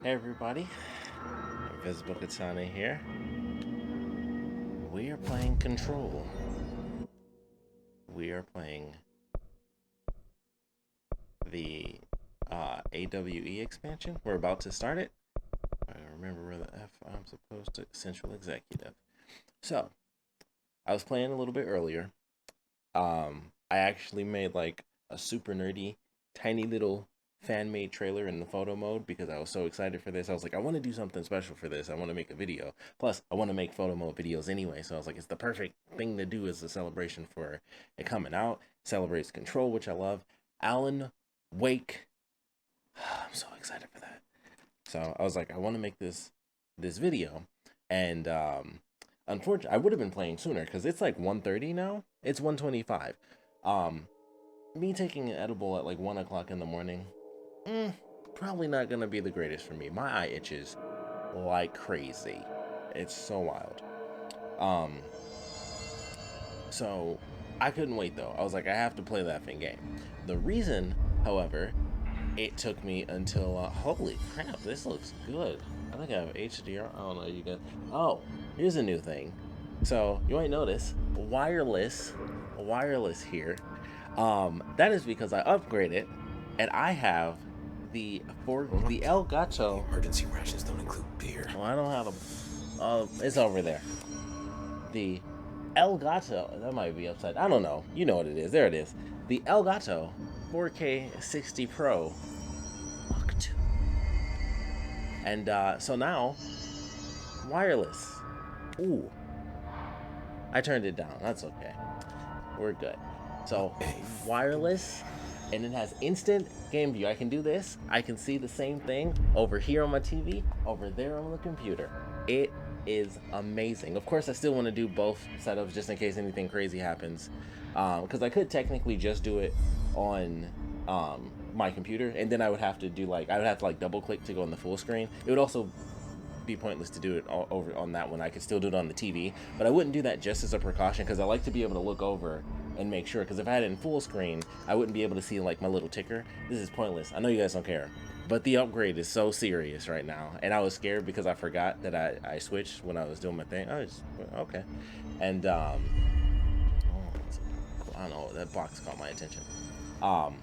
Hey everybody, Invisiblekatana here. We are playing Control. We are playing the AWE expansion. We're about to start it. I remember where the F I'm supposed to. Central Executive. So, I was playing a little bit earlier. I actually made like a super nerdy, tiny little fan made trailer in the photo mode because I was so excited for this. I was like, I want to do something special for this. I want to make a video. Plus, I want to make photo mode videos anyway. So I was like, it's the perfect thing to do as a celebration for it coming out. Celebrates Control, which I love. Alan Wake. I'm so excited for that. So I was like, I want to make this video, and unfortunately, I would have been playing sooner because it's like 1:30 now. It's 1:25. Um, Me taking an edible at like 1 o'clock in the morning, probably not gonna be the greatest for me. My eye itches like crazy. It's so wild. Um, so I couldn't wait though. I was like, I have to play that game. The reason, however, it took me until holy crap, this looks good. I think I have HDR. I don't know, you guys. Oh, here's a new thing. So you might notice wireless here. That is because I upgraded, and I have the El Gato. Emergency rations don't include beer. Oh, I don't have a. It's over there. The El Gato. That might be upside. I don't know. You know what it is. There it is. The El Gato 4K 60 Pro Mark II. And so now, wireless. Ooh. I turned it down. That's okay. We're good. So, wireless, and it has instant game view. I can do this. I can see the same thing over here on my TV, over there on the computer. It is amazing. Of course, I still want to do both setups just in case anything crazy happens. Because I could technically just do it on my computer, and then I would have to do like, I would have to like double click to go on the full screen. It would also be pointless to do it all over on that one. I could still do it on the TV, but I wouldn't do that just as a precaution because I like to be able to look over and make sure. Because if I had it in full screen, I wouldn't be able to see like my little ticker. This is pointless. I know you guys don't care, but the upgrade is so serious right now, and I was scared because I forgot that I switched when I was doing my thing. I was okay, and I don't know, that box caught my attention. Um,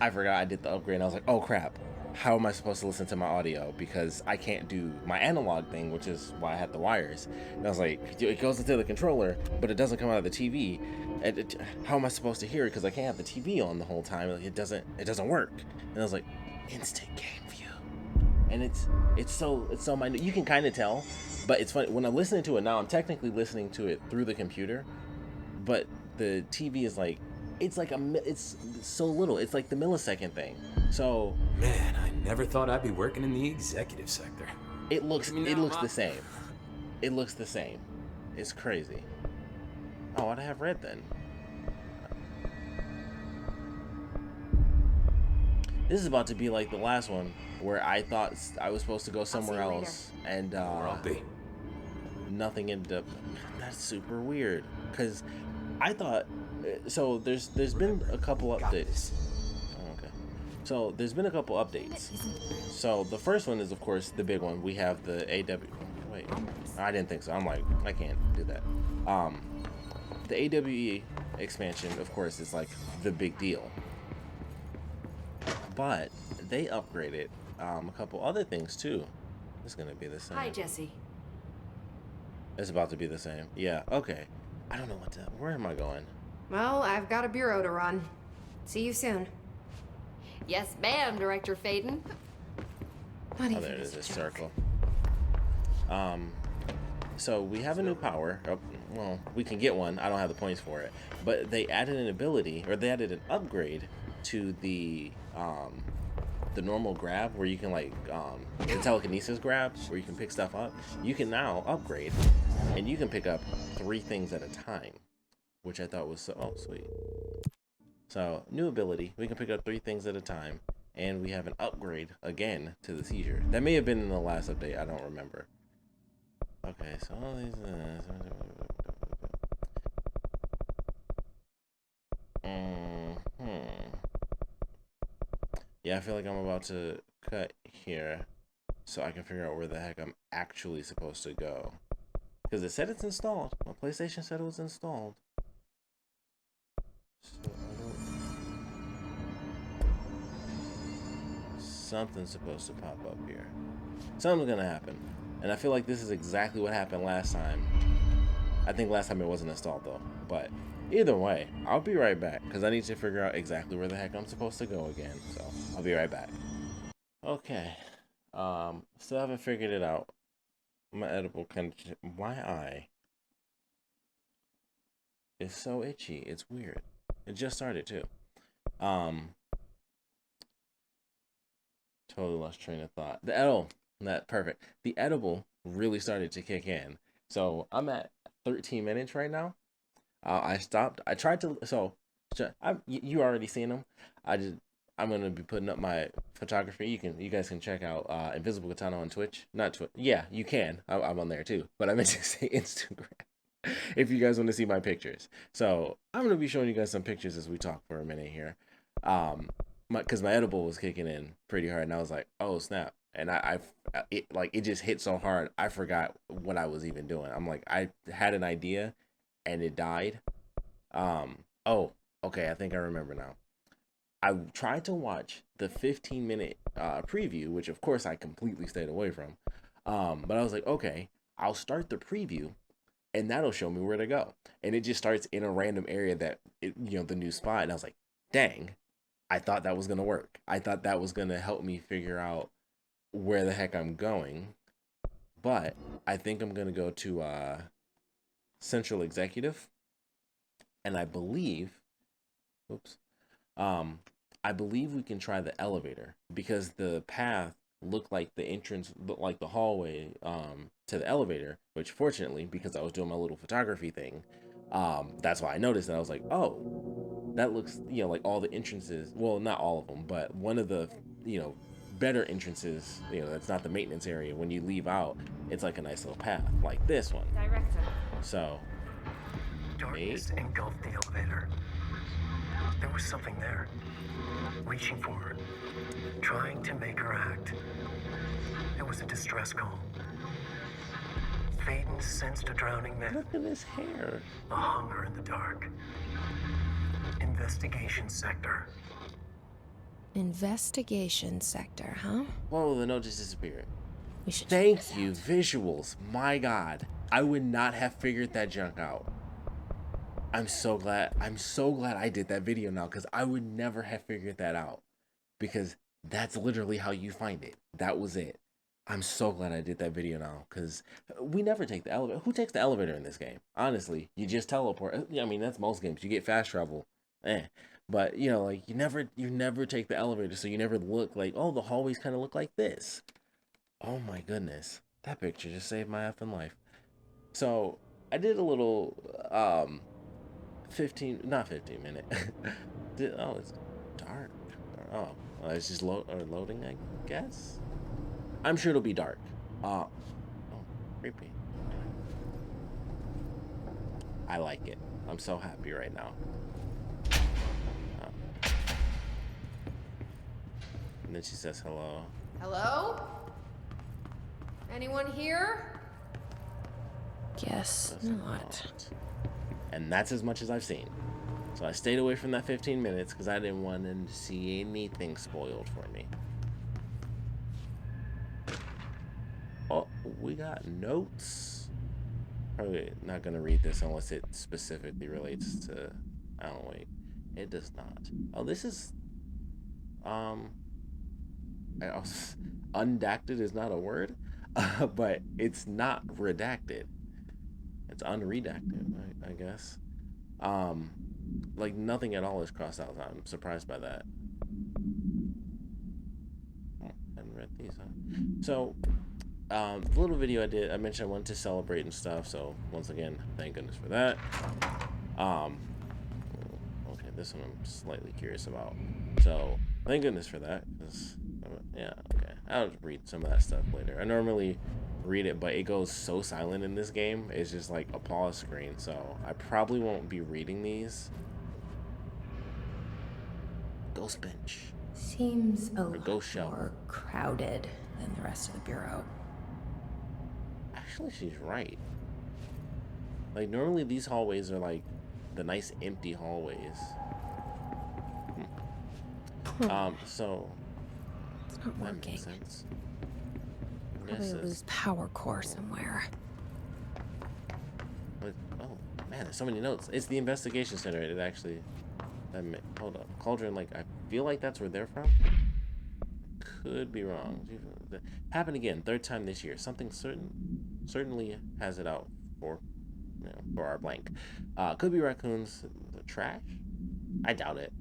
I forgot I did the upgrade, and I was like, oh crap, how am I supposed to listen to my audio? Because I can't do my analog thing, which is why I had the wires. And I was like, it goes into the controller, but it doesn't come out of the TV. How am I supposed to hear it? Because I can't have the TV on the whole time. Like, it doesn't work. And I was like, instant game view. And it's so minute. You can kind of tell, but it's funny when I'm listening to it now. I'm technically listening to it through the computer, but the TV is like, it's so little. It's like the millisecond thing. So Man, I never thought I'd be working in the executive sector. it looks the same. It looks the same. It's crazy. Oh, I'd have red then. This is about to be like the last one where I thought I was supposed to go somewhere else, and Where I'll be. nothing ended up. That's super weird because I thought so. There's been a couple updates. Oh, okay, so there's been a couple updates. So the first one is of course the big one. We have the AW. Wait, I didn't think so. I'm like, I can't do that. The AWE expansion, of course, is like the big deal. But they upgraded a couple other things too. It's gonna be the same. Hi, Jesse. It's about to be the same. Yeah. Okay. I don't know what to. Where am I going? Well, I've got a bureau to run. See you soon. Yes, ma'am, Director Faden. What do Oh, you there it think is. is This a joke? circle. So we have a new power. Oh, well, we can get one. I don't have the points for it. But they added an ability, or they added an upgrade to the normal grab where you can like the telekinesis grab where you can pick stuff up. You can now upgrade, and you can pick up 3 things at a time, which I thought was so sweet. So new ability, we can pick up 3 things at a time, and we have an upgrade again to the seizure. That may have been in the last update. I don't remember. Okay, so all these. Yeah, I feel like I'm about to cut here. so I can figure out where the heck I'm actually supposed to go. Because it said it's installed. My PlayStation said it was installed. So I don't... Something's supposed to pop up here. Something's gonna happen. And I feel like this is exactly what happened last time. I think last time it wasn't installed though. But either way, I'll be right back. Because I need to figure out exactly where the heck I'm supposed to go again. So I'll be right back. Okay. Still haven't figured it out. My edible my eye is so itchy. It's weird. It just started too. Totally lost train of thought. Perfect. The edible really started to kick in. So I'm at 13 minutes right now. I stopped. I tried to. You already seen them. I'm gonna be putting up my photography. You guys can check out Invisiblekatana on Twitch. Not Twitch. Yeah, you can. I'm on there too. But I meant to say Instagram. If you guys want to see my pictures. So I'm gonna be showing you guys some pictures as we talk for a minute here. Because my edible was kicking in pretty hard, and I was like, oh snap. And it just hit so hard, I forgot what I was even doing. I'm like, I had an idea, and it died. Oh, okay, I think I remember now. I tried to watch the 15-minute preview, which of course I completely stayed away from. But I was like, okay, I'll start the preview, and that'll show me where to go. And it just starts in a random area the new spot. And I was like, dang, I thought that was gonna work. I thought that was gonna help me figure out where the heck I'm going. But I think I'm gonna go to Central Executive, and I believe, I believe we can try the elevator because the path looked like the hallway to the elevator, which fortunately, because I was doing my little photography thing, that's why I noticed, and I was like, oh, that looks, like all the entrances, well, not all of them, but one of the, better entrances, that's not the maintenance area. When you leave out, it's like a nice little path, like this one. Director. So, darkness engulfed the elevator. There was something there, reaching for her, trying to make her act. It was a distress call. Faden sensed a drowning man. Look at his hair. A hunger in the dark. Investigation sector. Investigation sector, huh? Whoa, the note just disappeared. We should Thank you, visuals. My God, I would not have figured that junk out. I'm so glad I did that video now, because I would never have figured that out, because that's literally how you find it. That was it. I'm so glad I did that video now, because we never take the elevator. Who takes the elevator in this game? Honestly, you just teleport. I mean, that's most games. You get fast travel. But, you never take the elevator, so you never look like, oh, the hallways kind of look like this. Oh my goodness. That picture just saved my effing life. So, I did a little, 15 minute. Oh, it's dark. Oh, it's just loading, I guess. I'm sure it'll be dark. Oh, creepy. I like it. I'm so happy right now. And then she says hello. Hello? Anyone here? Guess not. And that's as much as I've seen. So I stayed away from that 15 minutes because I didn't want to see anything spoiled for me. Oh, we got notes. Probably not going to read this unless it specifically relates to... Oh, wait. It does not. Oh, this is... Undacted is not a word, but it's not redacted. It's unredacted, I guess. Like nothing at all is crossed out. I'm surprised by that. I haven't read these, huh? So, the little video I did, I mentioned I wanted to celebrate and stuff. So once again, thank goodness for that. Okay, this one I'm slightly curious about. So thank goodness for that, because yeah, okay, I'll read some of that stuff later. I normally read it, but it goes so silent in this game. It's just like a pause screen, so I probably won't be reading these. Ghost bench. Seems a Or ghost lot more shelf. crowded than the rest of the Bureau. Actually, she's right. Like, normally these hallways are like the nice empty hallways. So It's not that working. makes sense. Probably a loose power core somewhere. But, oh man, there's so many notes. It's the investigation center. It actually. Hold up, Cauldron Lake. I feel like that's where they're from. Could be wrong. Happened again, third time this year. Something certainly has it out for, for our blank. Could be raccoons. The trash? I doubt it.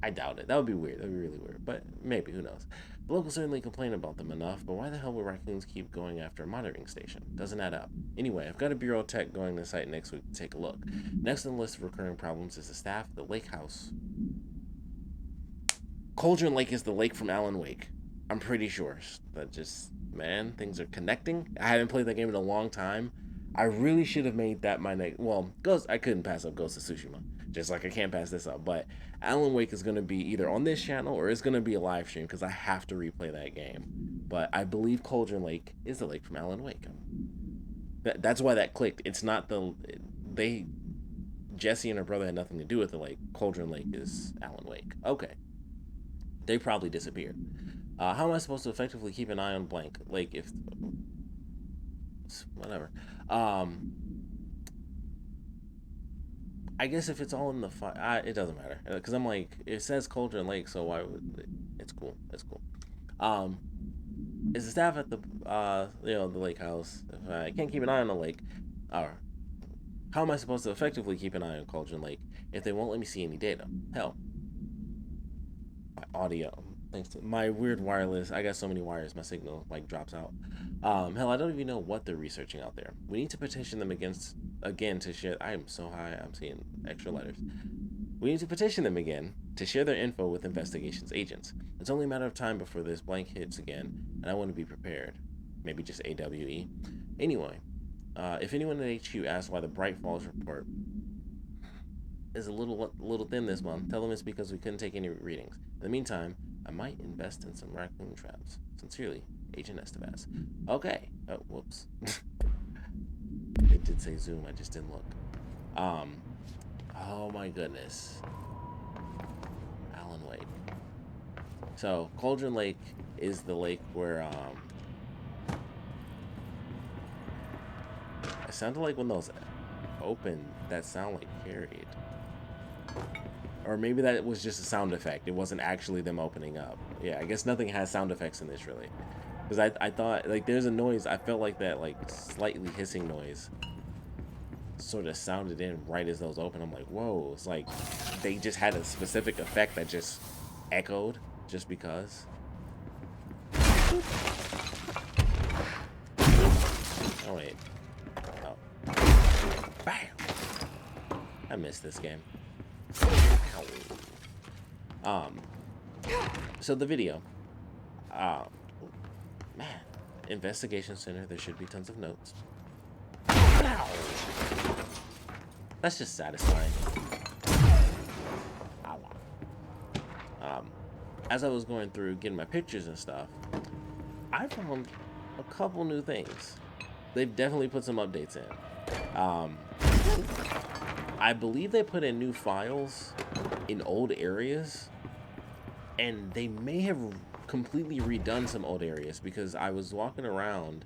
I doubt it. That would be weird. That would be really weird. But maybe, who knows? The locals certainly complain about them enough, but why the hell would raccoons keep going after a monitoring station? Doesn't add up. Anyway, I've got a Bureau tech going to the site next week to take a look. Next on the list of recurring problems is the staff at the lake house. Cauldron Lake is the lake from Alan Wake. I'm pretty sure. That just, man, things are connecting. I haven't played that game in a long time. I really should have made that my next. Well, I couldn't pass up Ghost of Tsushima. Just like I can't pass this up. But Alan Wake is going to be either on this channel or it's going to be a live stream because I have to replay that game. But I believe Cauldron Lake is the lake from Alan Wake. That's why that clicked. It's not Jesse and her brother had nothing to do with the lake. Cauldron Lake is Alan Wake. Okay. They probably disappeared. How am I supposed to effectively keep an eye on blank? Like, if... Whatever. I guess if it's all in the file... it doesn't matter. Because I'm like, it says Cauldron Lake, so why would... It's cool. It's cool. Is the staff at the, the lake house... If I can't keep an eye on the lake... how am I supposed to effectively keep an eye on Cauldron Lake if they won't let me see any data? Hell. My audio... Thanks to my weird wireless, I got so many wires, my signal like drops out. Hell, I don't even know what they're researching out there. We need to petition them again to share. I am so high, I'm seeing extra letters. We need to petition them again to share their info with investigations agents. It's only a matter of time before this blank hits again, and I want to be prepared. Maybe just AWE. Anyway, if anyone at HQ asks why the Bright Falls report is a little thin this month, tell them it's because we couldn't take any readings. In the meantime, I might invest in some raccoon traps. Sincerely, Agent Estevez. Okay. Oh, whoops. It did say Zoom, I just didn't look. Oh my goodness. Alan Wake. So, Cauldron Lake is the lake where, it sounded like when those open, that sound like carried. Or maybe that was just a sound effect. It wasn't actually them opening up. Yeah, I guess nothing has sound effects in this, really. Because I thought, like, there's a noise. I felt like that, like, slightly hissing noise sort of sounded in right as those open. I'm like, whoa. It's like they just had a specific effect that just echoed just because. Oh, wait. Oh. Bam! I missed this game. So the video, man, investigation center, there should be tons of notes. That's just satisfying. As I was going through getting my pictures and stuff, I found a couple new things. They've definitely put some updates in. I believe they put in new files in old areas, and they may have completely redone some old areas because I was walking around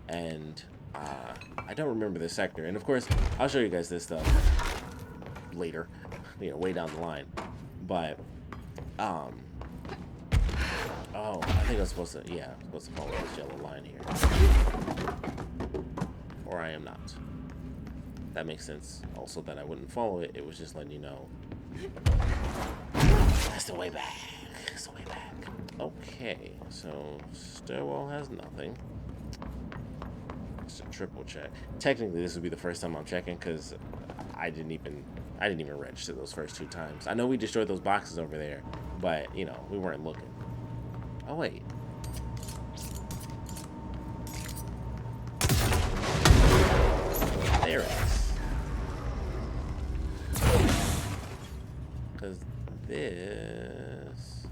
and I don't remember the sector. And of course, I'll show you guys this stuff later, way down the line. But, oh, I think I'm supposed to, follow this yellow line here. Or I am not. That makes sense. Also that I wouldn't follow it. It was just letting you know. That's the way back. That's the way back. Okay, so stairwell has nothing. Just a triple check. Technically, this would be the first time I'm checking because I didn't even register those first 2 times. I know we destroyed those boxes over there, but we weren't looking. Oh wait. There it is. Because this...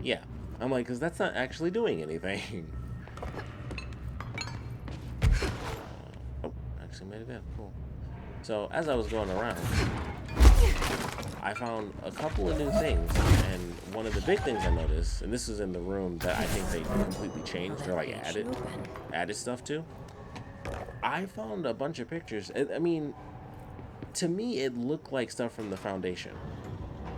Yeah. I'm like, because that's not actually doing anything. Oh, actually made it in. Cool. So as I was going around, I found a couple of new things, and one of the big things I noticed, and this is in the room that I think they completely changed or like added stuff to. I found a bunch of pictures. I mean, to me, it looked like stuff from the Foundation.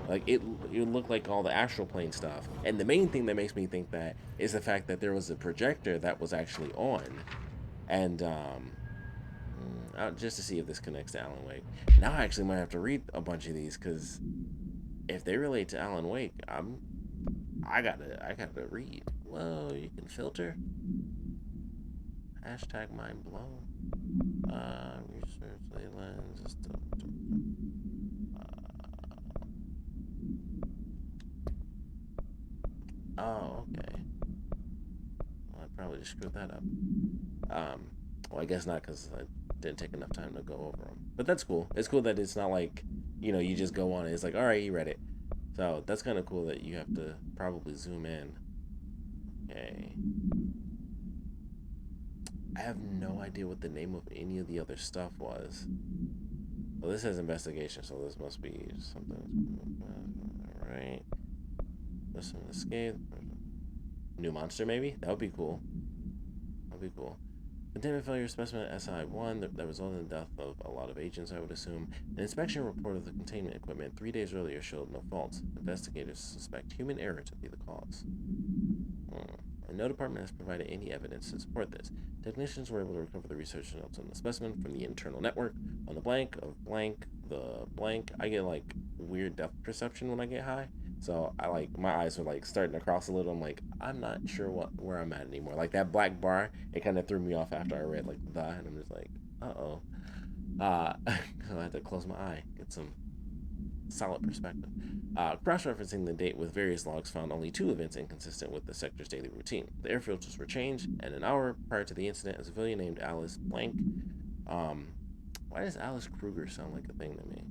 Like it looked like all the astral plane stuff. And the main thing that makes me think that is the fact that there was a projector that was actually on, and just to see if this connects to Alan Wake. Now I actually might have to read a bunch of these, because if they relate to Alan Wake, I gotta read. Whoa, you can filter. Hashtag mind blown. Research lens. Oh, okay. Well, I probably just screwed that up. Well, I guess not, because I didn't take enough time to go over them. But that's cool. It's cool that it's not like, you know, you just go on and it's like, all right, you read it. So that's kind of cool that you have to probably zoom in. Okay. I have no idea what the name of any of the other stuff was. Well, this says investigation, so this must be something. All right. Listen, escape. New monster, maybe? That would be cool. That'd be cool. Containment failure specimen SI-1 that resulted in the death of a lot of agents, I would assume. An inspection report of the containment equipment 3 days earlier showed no faults. Investigators suspect human error to be the cause. And no department has provided any evidence to support this. Technicians were able to recover the research notes on the specimen from the internal network. On the blank of blank, the blank, I get like weird depth perception when I get high. So I like, my eyes are like starting to cross a little. I'm like, I'm not sure where I'm at anymore. Like that black bar, it kind of threw me off after I read like the, and I'm just like, so I had to close my eye, get some solid perspective. Cross-referencing the date with various logs found only 2 events inconsistent with the sector's daily routine. The air filters were changed, and an hour prior to the incident, a civilian named Alice Blank. Why does Alice Kruger sound like a thing to me?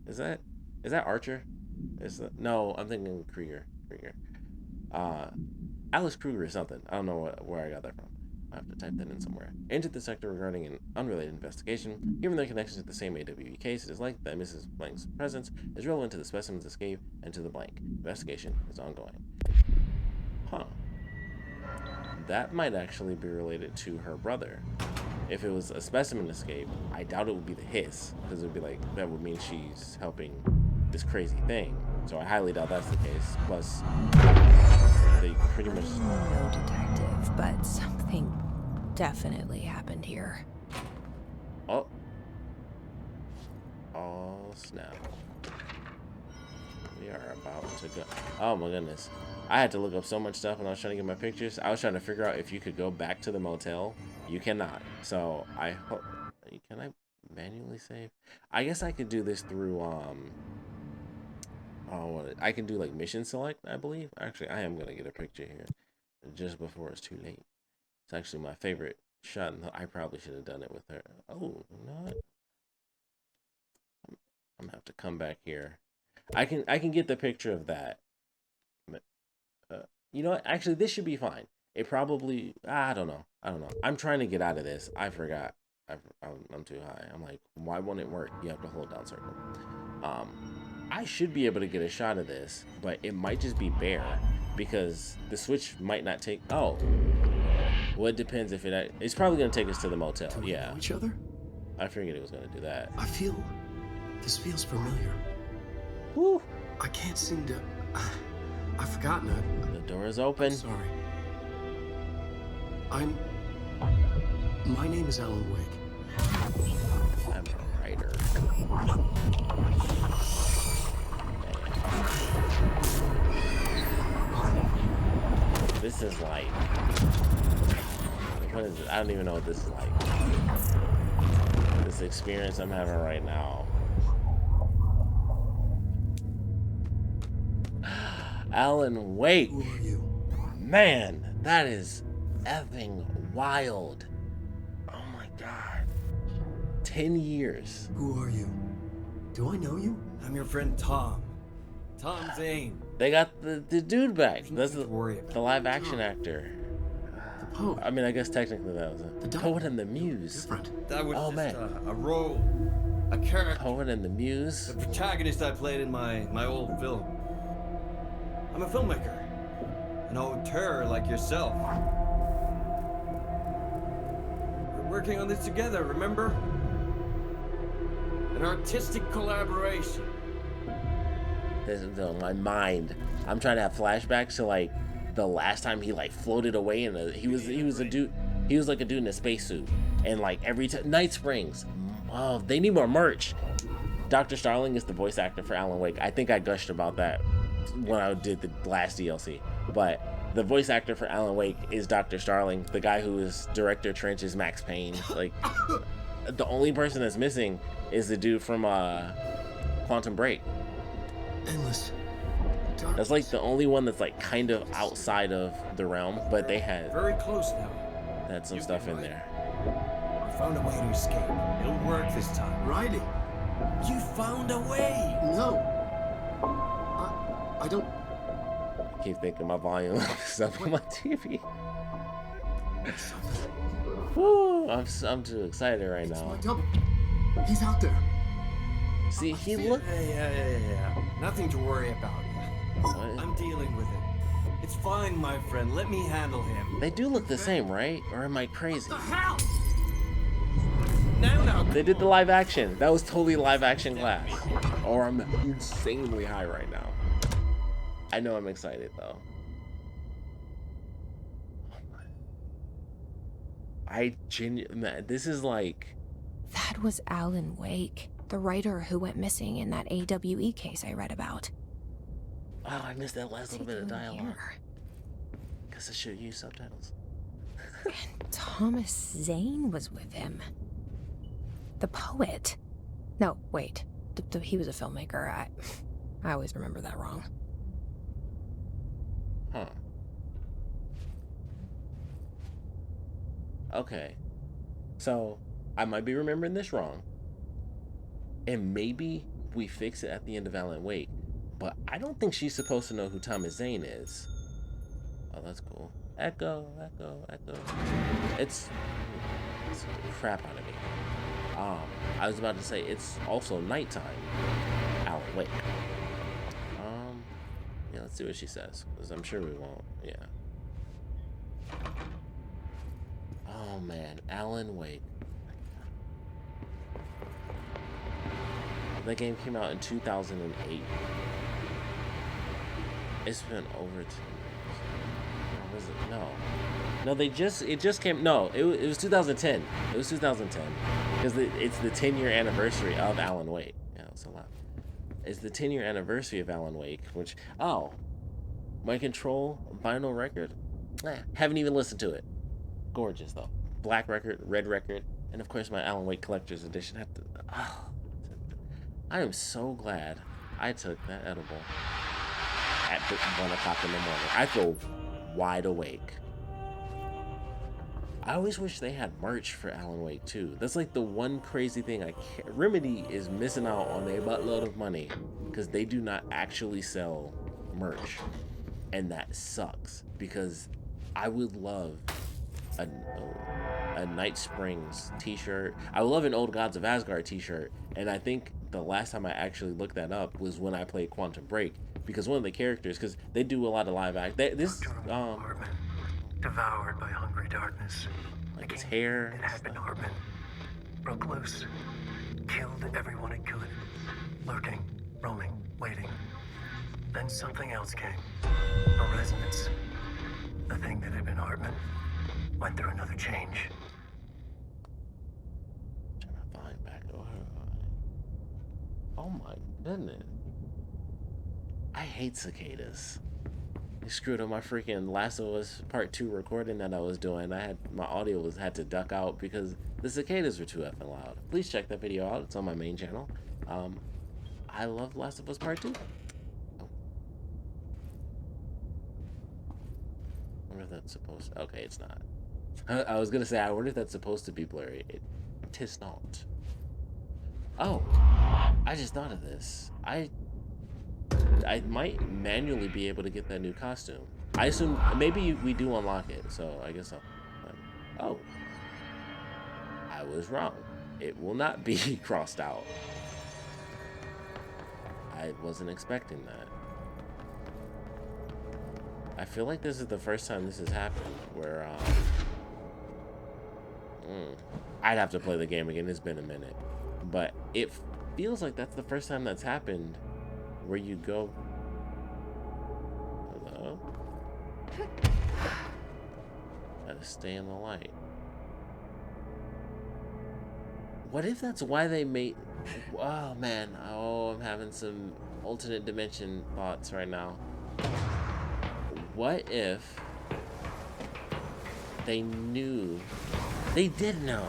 Is that Archer? No, I'm thinking Krieger. Alice Kruger is something. I don't know where I got that from. I have to type that in somewhere. Entered the sector regarding an unrelated investigation. Given their connections to the same AWE case, it is likely that Mrs. Blank's presence is relevant to the specimen's escape and to the blank. Investigation is ongoing. Huh. That might actually be related to her brother. If it was a specimen escape, I doubt it would be the hiss, because it would be like, that would mean she's helping this crazy thing. So I highly doubt that's the case. Plus, they pretty much... No detective, but something definitely happened here. Oh, snap. We are about to go. Oh my goodness. I had to look up so much stuff when I was trying to get my pictures. I was trying to figure out if you could go back to the motel. You cannot. So I hope... Can I manually save? I guess I could do this through, I can do like mission select, I believe. Actually, I am going to get a picture here just before it's too late. It's actually my favorite shot, and I probably should have done it with her. Oh, you know what? I'm gonna have to come back here. I can get the picture of that. You know what? Actually, this should be fine. It probably, I don't know. I'm trying to get out of this. I forgot. I'm too high. I'm like, why won't it work? You have to hold down circle. I should be able to get a shot of this, but it might just be bare because the switch might not take. Oh, well, it depends if it's probably gonna take us to the motel. Do we know each other? I figured it was gonna do that. This feels familiar. Woo! I can't seem to. I've forgotten it. The door is open. I'm sorry. My name is Alan Wake. I'm a writer. This is like, what is it? I don't even know what this is like. This experience I'm having right now. Alan Wake. Who are you? Man, that is effing wild. Oh my god. 10 years. Who are you? Do I know you? I'm your friend Tom. Tom Zane. They got the dude back. That's Nothing to worry about. the live action actor. Oh, I mean, I guess technically that was The it. doc- Poet and the Muse. different. That was Oh, just man. a role, a character, Poet and the Muse. the protagonist I played in my old film. I'm a filmmaker, an auteur like yourself. We're working on this together, remember? An artistic collaboration. This is on my mind. I'm trying to have flashbacks to like the last time he like floated away in a he was a dude. He was like a dude in a spacesuit, and like every time Night Springs. Oh, they need more merch. Dr. Starling is the voice actor for Alan Wake. I think I gushed about that when I did the last DLC. But the voice actor for Alan Wake is Dr. Starling. The guy who is Director Trench is Max Payne. Like the only person that's missing is the dude from Quantum Break. Endless. That's like the only one that's like kind of outside of the realm, but they had Very close now. some stuff in there. I found a way to escape. It'll work this time. Riley. You found a way! No. I don't. I keep thinking my volume is up on my TV. Woo, I'm too excited right It's my now. double. He's out there. See, he looked. Yeah. Nothing to worry about. What? I'm dealing with it. It's fine, my friend. Let me handle him. They do look the same, right? Or am I crazy? Now. They did the live action. That was totally live action class. Or I'm insanely high right now. I know I'm excited though. Man, this is like. That was Alan Wake, the writer who went missing in that AWE case I read about. Oh, I missed that last What's he little bit of doing dialogue. here? Guess I should use subtitles. And Thomas Zane was with him. The poet. No, wait. He was a filmmaker. I always remember that wrong. Huh. Okay. So, I might be remembering this wrong. And maybe we fix it at the end of Alan Wake. But I don't think she's supposed to know who Thomas Zane is. Oh, that's cool. Echo. It's the crap out of me. I was about to say it's also nighttime. Alan Wake. Yeah, let's see what she says, because I'm sure we won't. Yeah. Oh man, Alan Wake. That game came out in 2008. It's been over 2 years. Or was it? No, it just came. No, it was 2010. It was 2010 because it's the 10-year anniversary of Alan Wake. Yeah, it's a lot. It's the 10-year anniversary of Alan Wake, which my Control vinyl record. Haven't even listened to it. Gorgeous though. Black record, red record, and of course my Alan Wake collector's edition. I am so glad I took that edible at 1 o'clock in the morning. I feel wide awake. I always wish they had merch for Alan Wake too. That's like the one crazy thing I can't. Remedy is missing out on a buttload of money because they do not actually sell merch, and that sucks because I would love a Night Springs t-shirt. I would love an Old Gods of Asgard t-shirt, and I think the last time I actually looked that up was when I played Quantum Break, because one of the characters, because they do a lot of live act. Apartment, devoured by hungry darkness. Like his hair. It had been Hartman. Broke loose. Killed everyone it could. Lurking, roaming, waiting. Then something else came. A resonance. The thing that had been Hartman went through another change. Trying to find back over. Oh my goodness. I hate cicadas. They screwed up my freaking Last of Us Part 2 recording that I was doing. My audio had to duck out because the cicadas were too effing loud. Please check that video out. It's on my main channel. I love Last of Us Part 2. Oh. I wonder if that's supposed to... Okay, it's not. I was gonna say, I wonder if that's supposed to be blurry. Tis not. Oh, I just thought of this. I might manually be able to get that new costume. I assume maybe we do unlock it, so I guess I'll... Oh. I was wrong. It will not be crossed out. I wasn't expecting that. I feel like this is the first time this has happened where I'd have to play the game again. It's been a minute, but it feels like that's the first time that's happened where you go, hello, gotta stay in the light. What if that's why they made... Oh man, oh, I'm having some alternate dimension thoughts right now. What if they knew? They did know.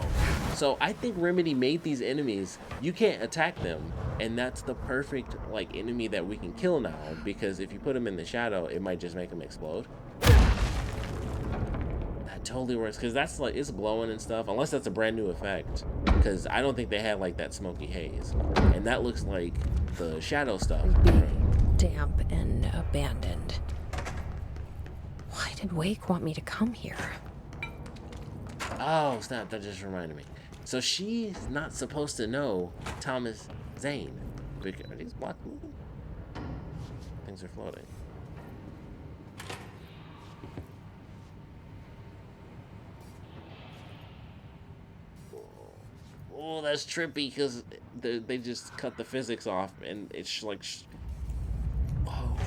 So I think Remedy made these enemies, you can't attack them, and that's the perfect like enemy that we can kill now, because if you put them in the shadow, it might just make them explode. That totally works, because that's like, it's glowing and stuff, unless that's a brand new effect, because I don't think they had like that smoky haze, and that looks like the shadow stuff. Damp and abandoned. Why did Wake want me to come here? Oh snap, that just reminded me. So she's not supposed to know Thomas Zane. Are these blocks moving? Things are floating. Oh, that's trippy because they just cut the physics off and it's like... Whoa.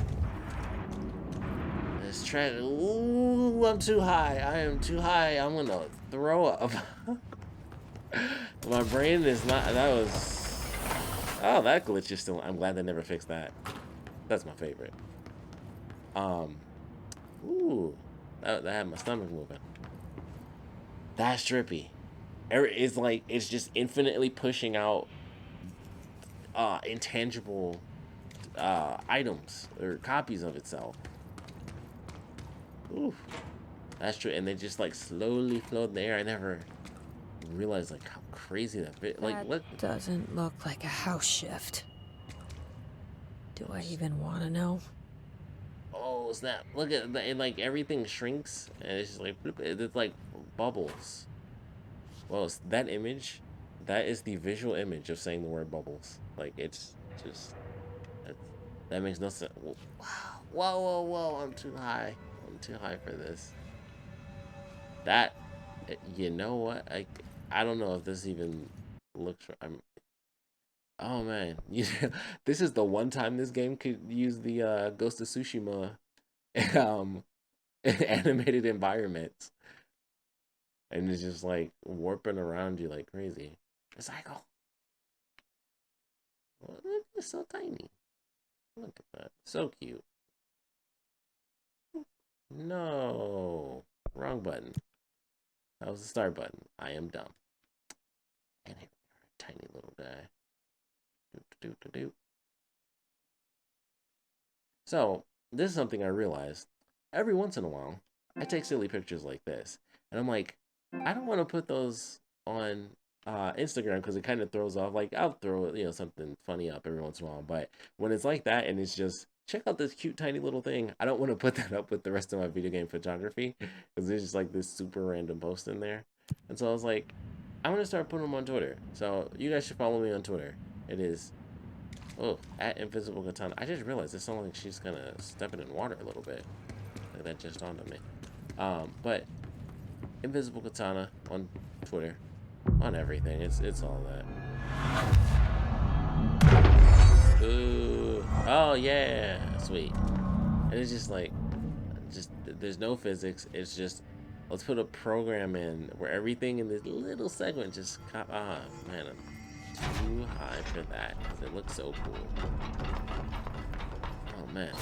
Let's try to... Ooh, I'm too high. I am too high. I'm gonna throw up. My brain is not... That was... Oh, that glitch is still... I'm glad they never fixed that. That's my favorite. Ooh. That had my stomach moving. That's trippy. It's like, it's just infinitely pushing out intangible items or copies of itself. Ooh, that's true. And they just like slowly float in the air. I never realized like how crazy that bit. Like, look. Doesn't look like a house shift. Do I even want to know? Oh snap! Look at that. And like everything shrinks and it's just like bloop, it's like bubbles. Well, that image, that is the visual image of saying the word bubbles. Like, it's just, that makes no sense. Wow. Whoa, whoa, whoa, I'm too high. I'm too high for this. That, you know what? I don't know if this even looks, oh man. This is the one time this game could use the Ghost of Tsushima animated environments. And it's just like warping around you like crazy. It's like, oh, it's so tiny. Look at that. So cute. No. Wrong button. That was the start button. I am dumb. And here we are, tiny little guy. Do. So, this is something I realized. Every once in a while, I take silly pictures like this. And I'm like, I don't want to put those on Instagram because it kind of throws off. Like, I'll throw, something funny up every once in a while. But when it's like that and it's just, check out this cute tiny little thing, I don't want to put that up with the rest of my video game photography because there's just like this super random post in there. And so I was like, I'm going to start putting them on Twitter. So you guys should follow me on Twitter. It is, at Invisiblekatana. I just realized it sounds like she's kind of stepping in water a little bit. Like that just dawned on me. But Invisiblekatana on Twitter, on everything. It's all that. Ooh. Oh yeah, sweet. And it's just like, there's no physics. It's just, let's put a program in where everything in this little segment just man, I'm too high for that because it looks so cool. Oh man.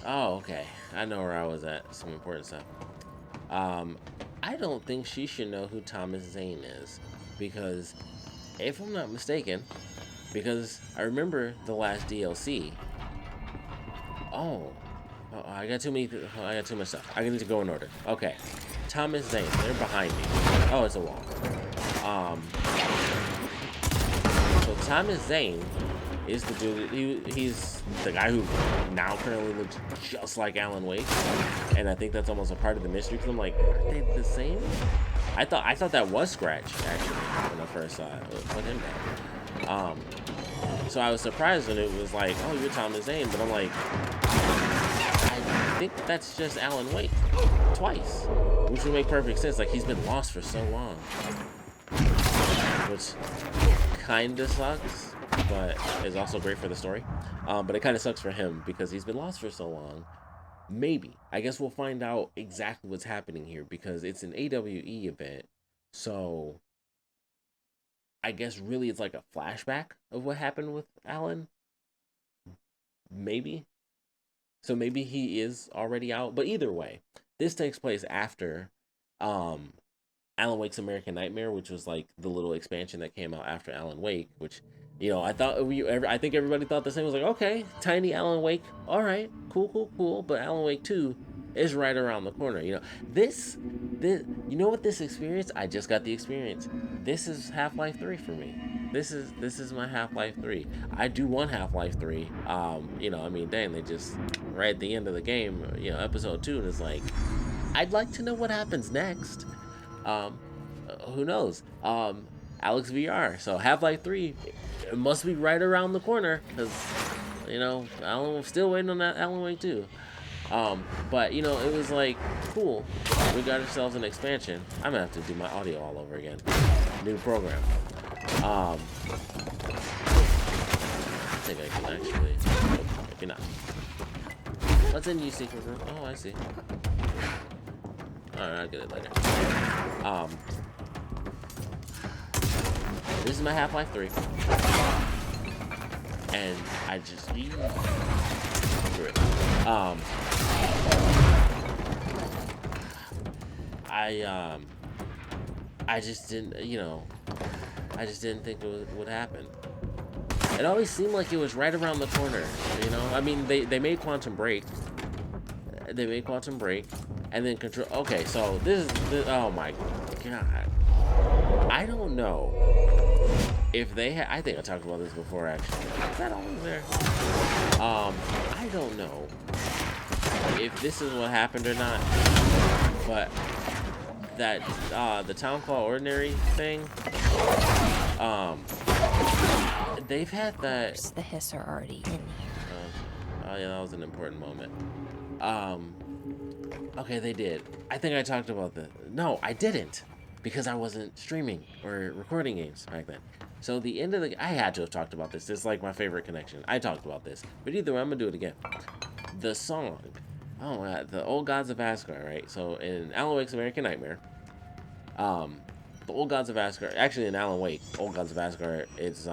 Oh, okay. I know where I was at. Some important stuff. I don't think she should know who Thomas Zane is. Because, if I'm not mistaken, because I remember the last DLC. Oh, I got too much stuff. I need to go in order. Okay. Thomas Zane. They're behind me. Oh, it's a wall. So Thomas Zane is the dude. He's the guy who now currently looks just like Alan Wake, and I think that's almost a part of the mystery. Because I'm like, are they the same? I thought that was Scratch actually when I first saw it. Put him down. So I was surprised when it was like, oh, you're Thomas Zane, but I'm like, I think that's just Alan Wake twice, which would make perfect sense. Like, he's been lost for so long, which kinda sucks, but is also great for the story. But it kind of sucks for him because he's been lost for so long. Maybe, I guess we'll find out exactly what's happening here because it's an AWE event, so I guess really it's like a flashback of what happened with Alan. Maybe. So maybe he is already out. But either way, this takes place after Alan Wake's American Nightmare, which was like the little expansion that came out after Alan Wake, which, you know, I think everybody thought the same. Was like, okay, tiny Alan Wake, all right, cool. But Alan Wake 2 is right around the corner. You know, this, you know what this experience? I just got the experience. This is Half-Life 3 for me. This is my Half-Life 3. I do want Half-Life 3. You know, I mean, dang, they just right at the end of the game, you know, episode 2, and it's like, I'd like to know what happens next. Who knows? Alex VR. So Half-Life 3, it must be right around the corner because, you know, I'm still waiting on that Alan Wake 2. But, you know, it was like, cool. We got ourselves an expansion. I'm gonna have to do my audio all over again. New program. I think I can actually. Nope, I cannot. What's in you, secret room? Oh, I see. Alright, I'll get it later. This is my Half-Life 3. And I just screw it. I just didn't, you know, I just didn't think it would happen. It always seemed like it was right around the corner, you know? I mean, they made Quantum Break. They made Quantum Break. And then Control. Okay, so this is, oh my god. I don't know if they had, I think I talked about this before actually. Is that always there? I don't know if this is what happened or not, but that the Town Call Ordinary thing, they've had that. The hiss are already in here. Oh yeah, that was an important moment. Okay, they did. I think I talked about that. No, I didn't, because I wasn't streaming or recording games back then. So the end of the, I had to have talked about this. This is like my favorite connection. I talked about this, but either way, I'm gonna do it again. The song, oh my god, the Old Gods of Asgard, right? So in Alan Wake's American Nightmare, the Old Gods of Asgard, actually in Alan Wake, Old Gods of Asgard, it's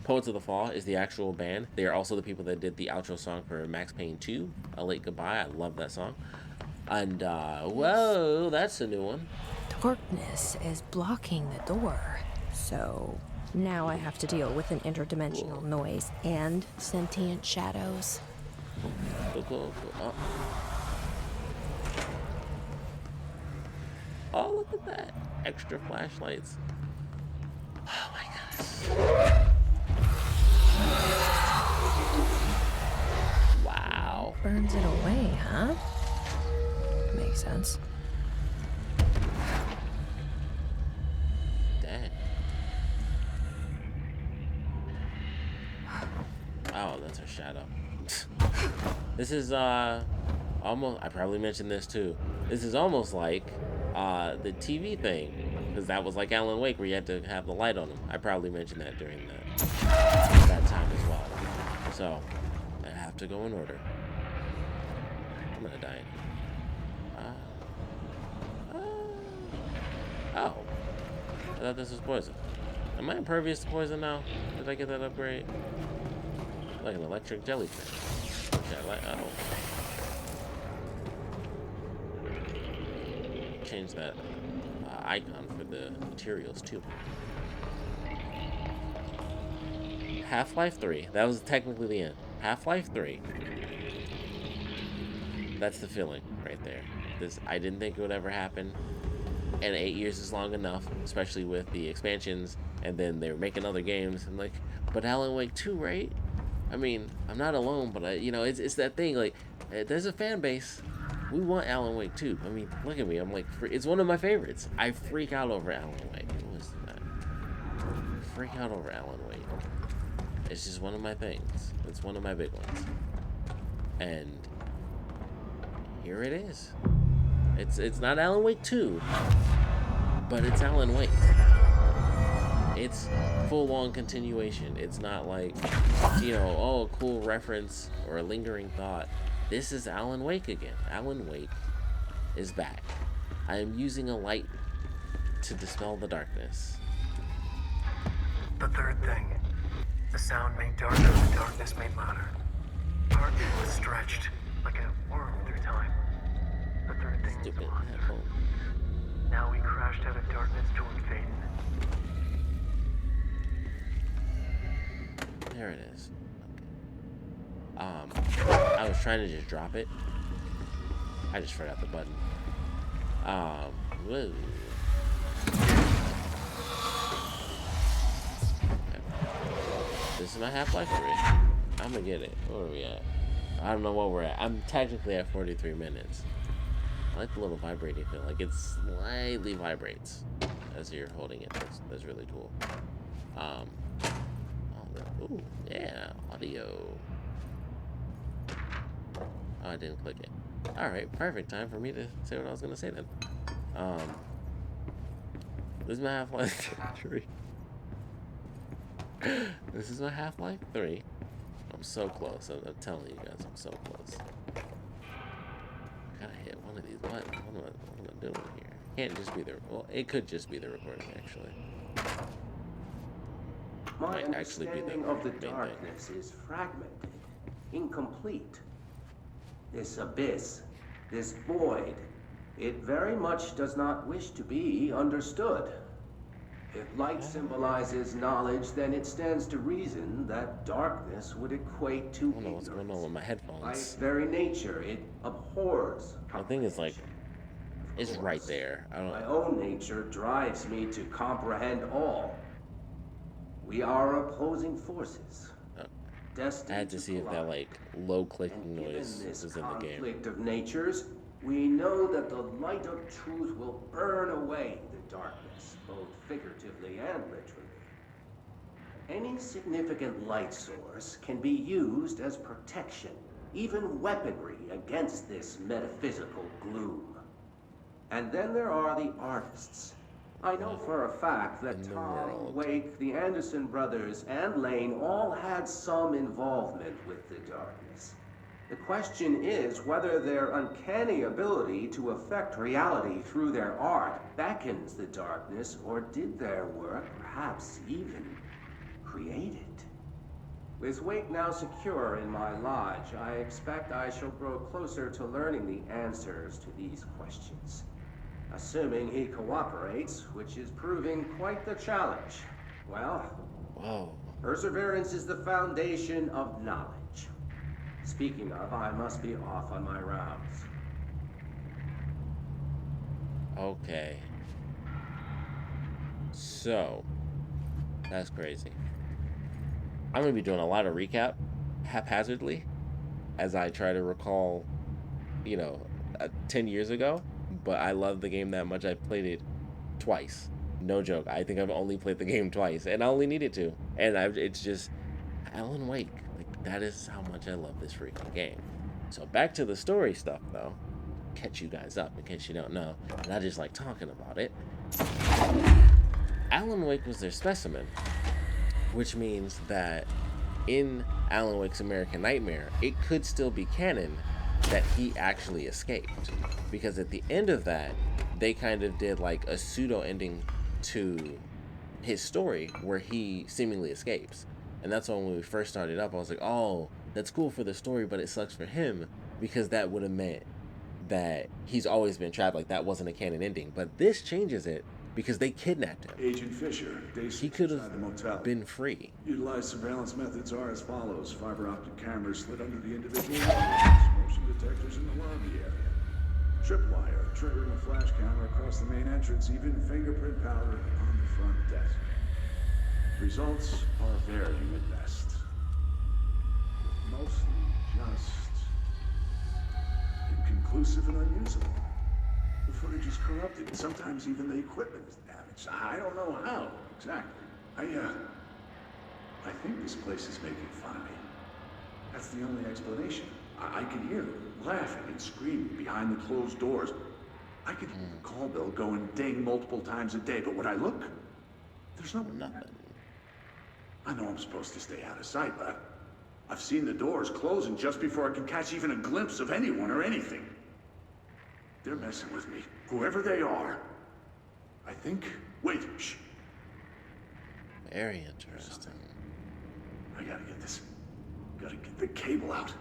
Poets of the Fall is the actual band. They are also the people that did the outro song for Max Payne 2, A Late Goodbye. I love that song. And whoa, that's a new one. Darkness is blocking the door, so now I have to deal with an interdimensional noise and sentient shadows. Cool. Oh, look at that. Extra flashlights. Oh my gosh. Wow. Burns it away, huh? Makes sense. Dang. Oh, that's her shadow. This is almost, I probably mentioned this too. This is almost like the TV thing, because that was like Alan Wake where you had to have the light on him. I probably mentioned that during that time as well. So I have to go in order. I'm gonna die. Oh, I thought this was poison. Am I impervious to poison now? Did I get that upgrade? Like an electric jellyfish. Oh. Change that icon for the materials too. Half-Life 3. That was technically the end. Half-Life 3. That's the feeling right there. I didn't think it would ever happen. And 8 years is long enough, especially with the expansions, and then they were making other games. I'm like, but Alan Wake 2, right? I mean, I'm not alone, but it's that thing. Like, there's a fan base. We want Alan Wake too. I mean, look at me. I'm like, it's one of my favorites. I freak out over Alan Wake. What was that? Freak out over Alan Wake. It's just one of my things. It's one of my big ones. And here it is. It's not Alan Wake 2, but it's Alan Wake. It's full-on continuation. It's not like, oh, a cool reference or a lingering thought. This is Alan Wake again. Alan Wake is back. I am using a light to dispel the darkness. The third thing. The sound made darker, the darkness made louder. Heartbeat was stretched, like a worm through time. The third thing was a monster. Now we crashed out of darkness toward Faden. There it is. I was trying to just drop it. I just forgot the button. Whoa. This is my Half-Life 3. I'm gonna get it. Where are we at? I don't know what we're at. I'm technically at 43 minutes. I like the little vibrating feel. Like it slightly vibrates as you're holding it. That's really cool. Ooh, yeah, audio. Oh, I didn't click it. Alright, perfect time for me to say what I was gonna say then. This is my Half-Life 3. This is my Half-Life 3. I'm so close. I'm telling you guys, I'm so close. I gotta hit one of these buttons. What am I doing here? Can't just be the... Well, it could just be the recording, actually. My Might actually be the understanding of the main darkness is fragmented, incomplete. This abyss, this void, it very much does not wish to be understood. If light symbolizes knowledge, then it stands to reason that darkness would equate to I don't know what's going on with my headphones. By its very nature, it abhors I think it's like... It's right there. I don't... My own nature drives me to comprehend all. We are opposing forces. I had to see if that like low clicking noise was in the game. Conflict of natures, we know that the light of truth will burn away the darkness, both figuratively and literally. Any significant light source can be used as protection, even weaponry against this metaphysical gloom. And then there are the artists. I know for a fact that Tom, Wake, the Anderson brothers, and Lane all had some involvement with the darkness. The question is whether their uncanny ability to affect reality through their art beckons the darkness, or did their work perhaps even create it? With Wake now secure in my lodge, I expect I shall grow closer to learning the answers to these questions. Assuming he cooperates, which is proving quite the challenge. Well, whoa. Perseverance is the foundation of knowledge. Speaking of, I must be off on my rounds. Okay. So, that's crazy. I'm gonna be doing a lot of recap haphazardly as I try to recall, 10 years ago. But I love the game that much. I played it twice. No joke. I think I've only played the game twice, and I only needed to. And it's just Alan Wake. Like, that is how much I love this freaking game. So back to the story stuff, though. Catch you guys up in case you don't know. And I just like talking about it. Alan Wake was their specimen, which means that in Alan Wake's American Nightmare, it could still be canon that he actually escaped, because at the end of that they kind of did like a pseudo ending to his story where he seemingly escapes. And that's when we first started up, I was like, oh, that's cool for the story, but it sucks for him, because that would have meant that he's always been trapped. Like, that wasn't a canon ending. But this changes it because they kidnapped him. Agent Fisher, he could have been free. Utilized surveillance methods are as follows: fiber optic cameras slid under the individual walls, motion detectors in the lobby area, tripwire triggering a flash camera across the main entrance, even fingerprint powder on the front desk. Results are varying at best. mostly just inconclusive and unusable. The footage is corrupted, and sometimes even the equipment is damaged. I don't know how exactly. I think this place is making fun of me. That's the only explanation. I can hear them laughing and screaming behind the closed doors. I can hear the call bell going ding multiple times a day, but when I look, there's nothing. I know I'm supposed to stay out of sight, but I've seen the doors closing just before I can catch even a glimpse of anyone or anything. They're messing with me, whoever they are. I think... Wait, shh. Very interesting. I gotta get this. Gotta get the cable out.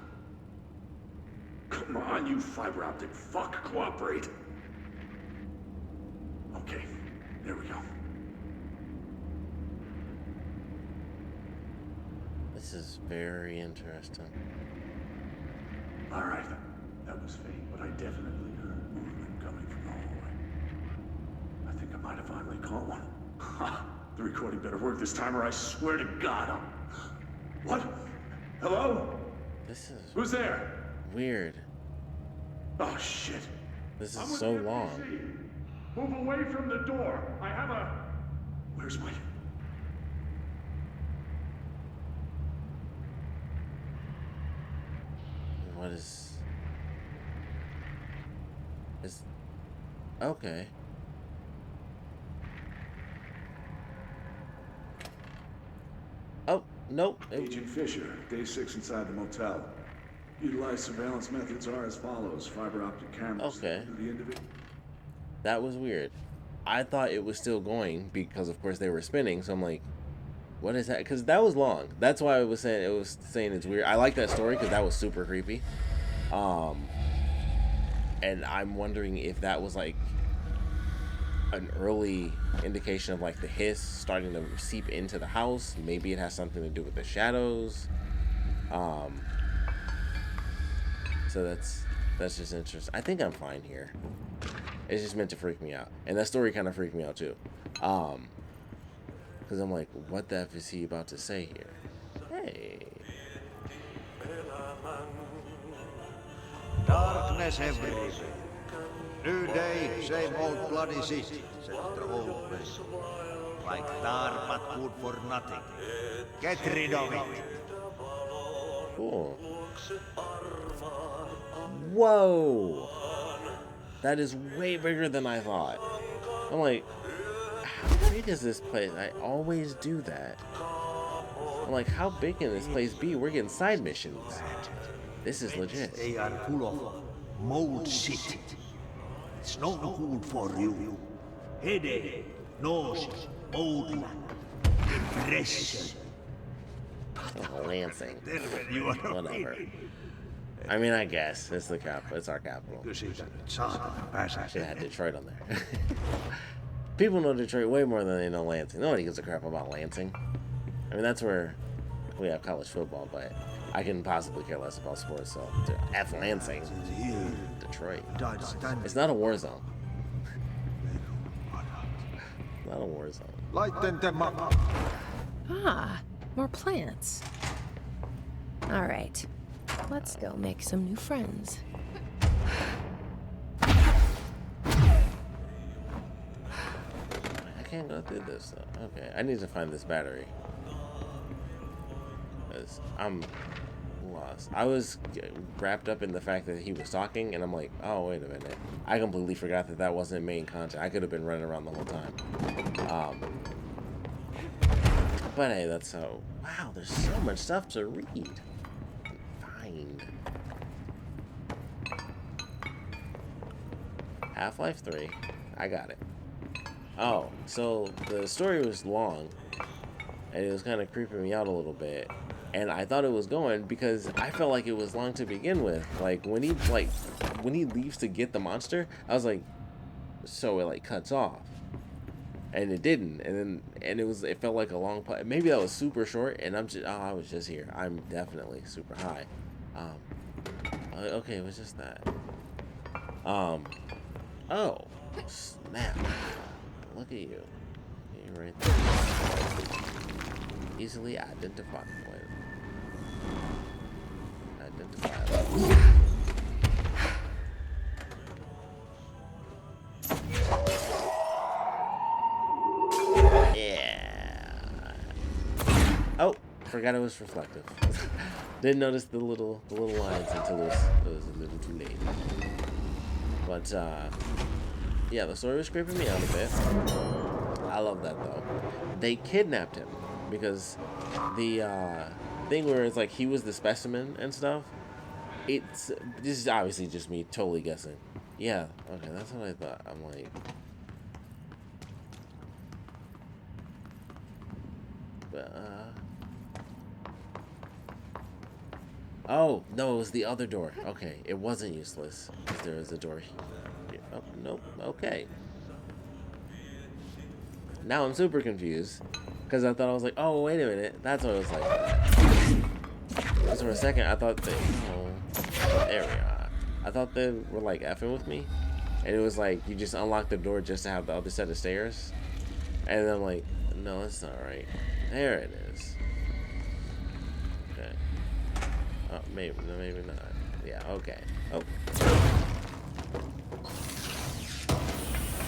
Come on, you fiber optic fuck, cooperate. Okay, there we go. This is very interesting. All right, that was fake, but I definitely heard movement coming from the hallway. I think I might have finally caught one. Ha! The recording better work this time, or I swear to God, I'm... What? Hello? This is Who's there? weird. Oh shit! This is so long. Move away from the door. I have a... Where's my... What is... Okay. Oh, nope. Agent Fisher, day 6 inside the motel. Utilized surveillance methods are as follows. Fiber optic cameras. Okay. The individual. That was weird. I thought it was still going because, of course, they were spinning. So I'm like, what is that? Because that was long. That's why I was saying it's weird. I like that story because that was super creepy. And I'm wondering if that was like an early indication of like the hiss starting to seep into the house. Maybe it has something to do with the shadows. So that's just interesting. I think I'm fine here. It's just meant to freak me out, and that story kind of freaked me out too. Because I'm like, what the F is he about to say here? Hey. Darkness everywhere. New day, same old bloody city, said the old place. Like tar but good for nothing. Get rid of it. Cool. Whoa. That is way bigger than I thought. I'm like, how big is this place? I always do that. I'm like, how big can this place be? We're getting side missions. This is legit. They are full of mold shit. It's not good for you. Headache, nausea, mold, depression. Oh, Lansing. Whatever. Whatever. I mean, I guess it's the capital. It's our capital. Should have Detroit on there. People know Detroit way more than they know Lansing. Nobody gives a crap about Lansing. I mean, that's where we have college football, but I can possibly care less about sports. So, F Lansing, Detroit. It's not a war zone. Not a war zone. Lighten them up. Ah, more plants. All right, let's go make some new friends. I can't go through this though. Okay, I need to find this battery. Because I'm lost. I was wrapped up in the fact that he was talking, and I'm like, oh, wait a minute. I completely forgot that that wasn't main content. I could have been running around the whole time. But hey, that's so... Wow, there's so much stuff to read. Find. Half-Life 3. I got it. Oh, so the story was long, and it was kind of creeping me out a little bit. And I thought it was going because I felt like it was long to begin with. Like when he leaves to get the monster, I was like, so it like cuts off, and it didn't. And it felt like a long play. Maybe that was super short, and I was just here. I'm definitely super high. Okay, it was just that. Oh, snap! Look at you. You're right there. Easily identifiable. identifiable. Yeah. Oh, forgot it was reflective. Didn't notice the little lines until it was a little too late. But yeah, the story was creeping me out a bit. I love that though. They kidnapped him because the thing where it's like he was the specimen and stuff. This is obviously just me totally guessing. Yeah, okay, that's what I thought. I'm like, oh no, it was the other door. Okay, it wasn't useless because there was a door here. Oh nope. Okay. Now I'm super confused because I thought I was like, oh wait a minute, that's what it was like. Because for a second I thought they, there we are. I thought they were like effing with me, and it was like you just unlock the door just to have the other set of stairs, and then I'm like, no, that's not right. There it is. Okay. Oh, maybe not. Yeah. Okay. Oh.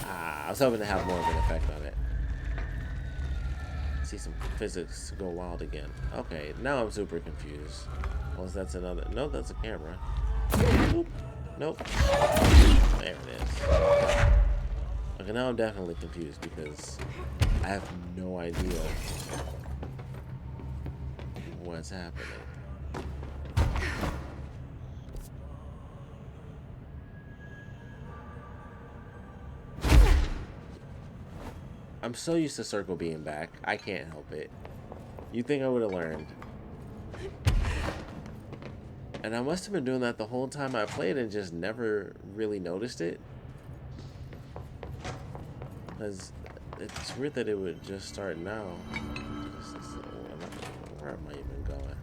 I was hoping to have more of an effect on it. See some physics go wild again. Okay, now I'm super confused. Unless that's another. No, that's a camera. Oop. Nope. There it is. Okay, now I'm definitely confused because I have no idea what's happening. I'm so used to Circle being back. I can't help it. You'd think I would have learned. And I must have been doing that the whole time I played and just never really noticed it. Because it's weird that it would just start now. Where am I even going?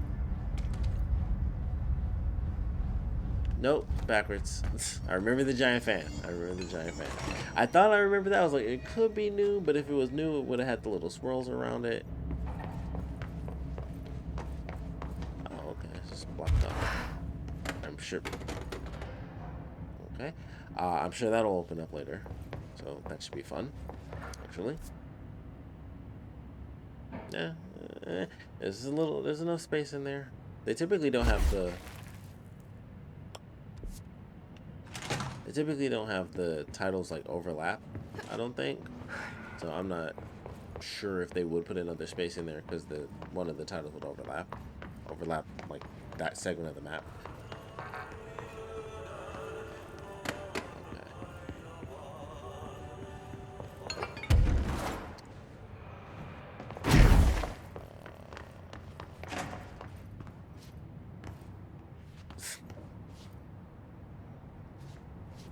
Nope, backwards. I remember the giant fan. I thought I remembered that. I was like, it could be new, but if it was new, it would have had the little swirls around it. Oh, okay, it's just blocked up. I'm sure. Okay, I'm sure that'll open up later, so that should be fun. Actually, yeah, there's enough space in there. They typically don't have the. They typically don't have the titles like overlap, I don't think. So I'm not sure if they would put another space in there because one of the titles would overlap like that segment of the map.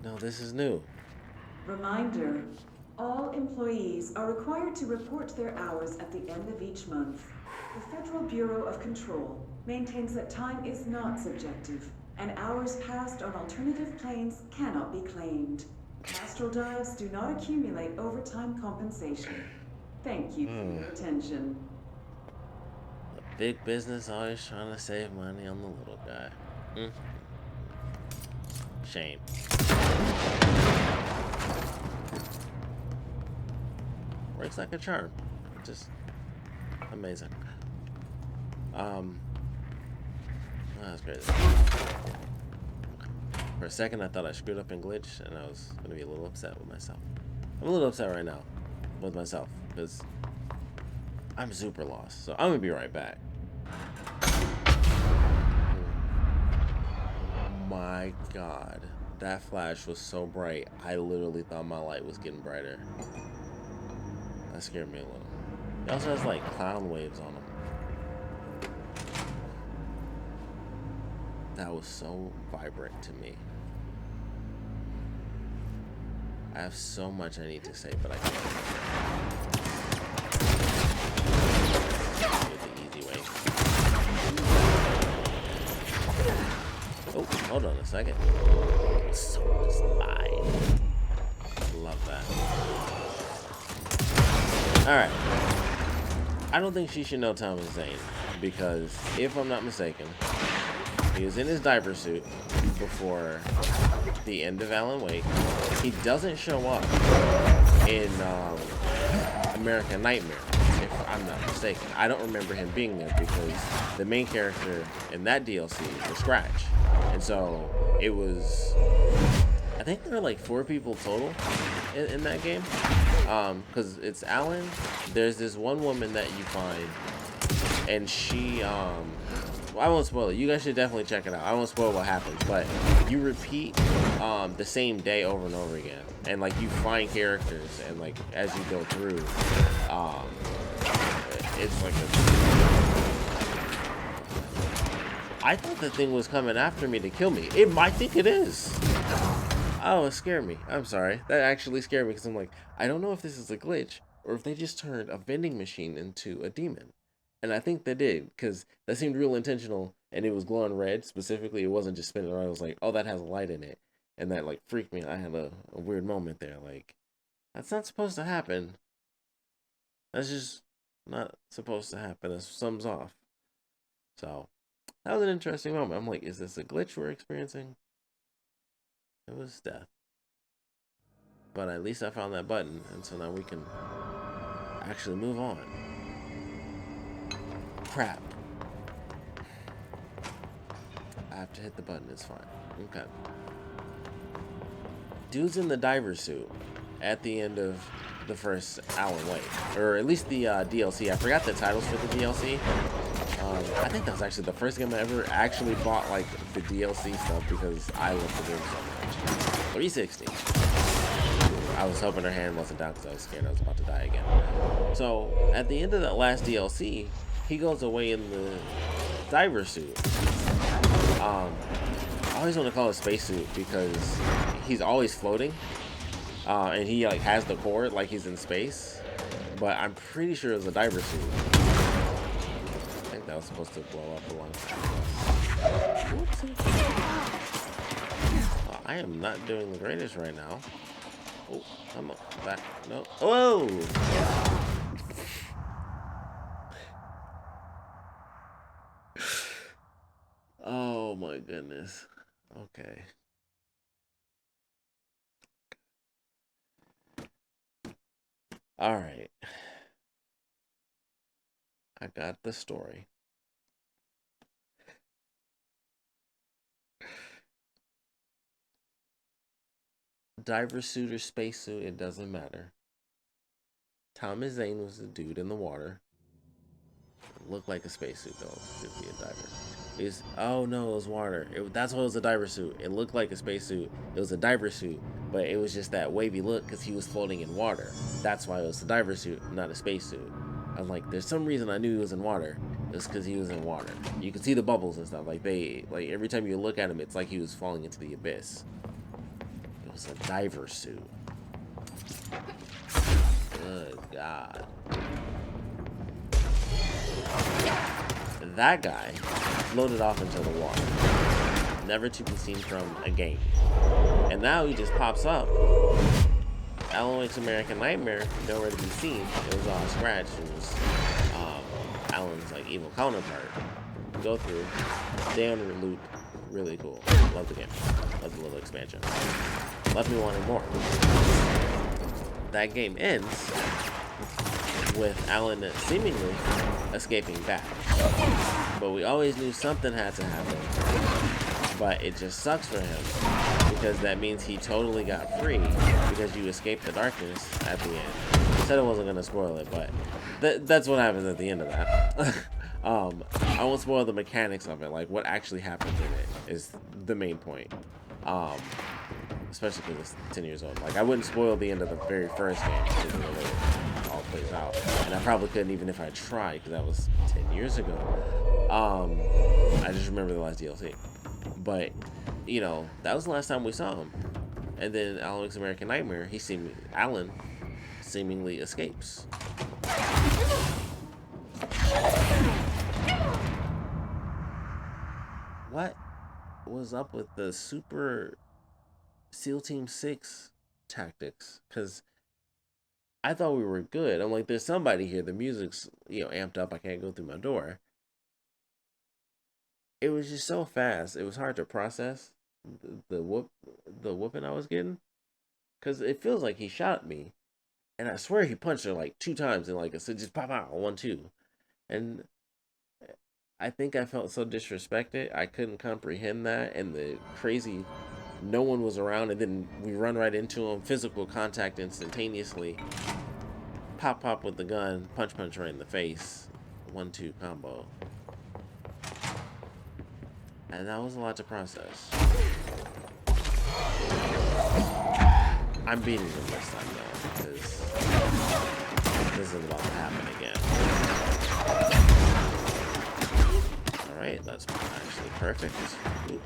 No, this is new. Reminder, all employees are required to report their hours at the end of each month. The Federal Bureau of Control maintains that time is not subjective, and hours passed on alternative planes cannot be claimed. Astral dives do not accumulate overtime compensation. Thank you for your attention. Big business always trying to save money on the little guy. Shame. Works like a charm. Just amazing. That's crazy. For a second I thought I screwed up and glitched, and I was gonna be a little upset with myself. I'm a little upset right now with myself because I'm super lost. So I'm gonna be right back. My God, that flash was so bright. I literally thought my light was getting brighter. That scared me a little. It also has like cloud waves on them. That was so vibrant to me. I have so much I need to say, but I can't. Do it the easy way. Oh, hold on a second. So much live. Love that. Alright. I don't think she should know Thomas Zane, because if I'm not mistaken, He was in his diver suit before the end of Alan Wake. He doesn't show up in American Nightmare, if I'm not mistaken. I don't remember him being there because the main character in that DLC was Scratch. And so it was, I think there were like 4 people total in that game. Because it's Alan, there's this one woman that you find, and she, well, I won't spoil it. You guys should definitely check it out. I won't spoil what happens, but you repeat the same day over and over again, and like you find characters, and like as you go through, it's like I thought the thing was coming after me to kill me. I think it is. Oh, it scared me. I'm sorry. That actually scared me because I'm like, I don't know if this is a glitch or if they just turned a vending machine into a demon. And I think they did, because that seemed real intentional, and it was glowing red specifically. It wasn't just spinning around. I was like, oh, that has a light in it. And that like freaked me. I had a weird moment there. Like, that's not supposed to happen. That's just not supposed to happen. That's something's off. So that was an interesting moment. I'm like, is this a glitch we're experiencing? It was death. But at least I found that button, and so now we can actually move on. Crap. I have to hit the button, it's fine. Okay. Dude's in the diver suit at the end of the first Alan Wake. Or at least the DLC. I forgot the titles for the DLC. I think that was actually the first game I ever actually bought, like, the DLC stuff, because I love the game so much. 360. I was hoping her hand wasn't down because I was scared I was about to die again. So, at the end of that last DLC, he goes away in the diver suit. I always want to call it a spacesuit because he's always floating. And he, like, has the cord like he's in space. But I'm pretty sure it was a diver suit. That was supposed to blow up a long time ago. Oh, I am not doing the greatest right now. Oh, come on, back. No. Whoa! Oh my goodness. Okay. All right. I got the story. Diver suit or spacesuit, it doesn't matter. Thomas Zane was the dude in the water. It looked like a spacesuit though, to be a diver. Oh no, it was water. That's why it was a diver suit. It looked like a spacesuit. It was a diver suit, but it was just that wavy look because he was floating in water. That's why it was a diver suit, not a spacesuit. I was like, there's some reason I knew he was in water. It's because he was in water. You could see the bubbles and stuff. Like every time you look at him, it's like he was falling into the abyss. It was a diver suit. Good God. That guy floated off into the water, never to be seen from again. And now he just pops up. Alan Wake's American Nightmare, nowhere to be seen. It was all Scratch. It was Alan's like evil counterpart. Go through, down and loot. Really cool. Love the game. Love the little expansion. Left me wanting more. That game ends with Alan seemingly escaping back. But we always knew something had to happen. But it just sucks for him, because that means he totally got free because you escaped the darkness at the end. I said I wasn't going to spoil it, but that's what happens at the end of that. I won't spoil the mechanics of it, like what actually happens in it is the main point. Especially because it's 10 years old. Like, I wouldn't spoil the end of the very first game because of the way it all plays out. And I probably couldn't even if I tried, because that was 10 years ago. I just remember the last DLC. But, you know, that was the last time we saw him. And then Alan Wake's American Nightmare, Alan seemingly escapes. What was up with the Super SEAL Team 6 tactics? Because I thought we were good. I'm like, there's somebody here. The music's, amped up. I can't go through my door. it was just so fast. It was hard to process the whooping I was getting, because it feels like he shot me, and I swear he punched her like 2 times, and like I said, just pop out 1-2, and I think I felt so disrespected. I couldn't comprehend that, and the crazy, no one was around, and then we run right into him, physical contact instantaneously, pop with the gun, punch right in the face, 1-2 combo. And that was a lot to process. I'm beating him this time though, because this isn't about to happen again. Alright, that's actually perfect. Ooh,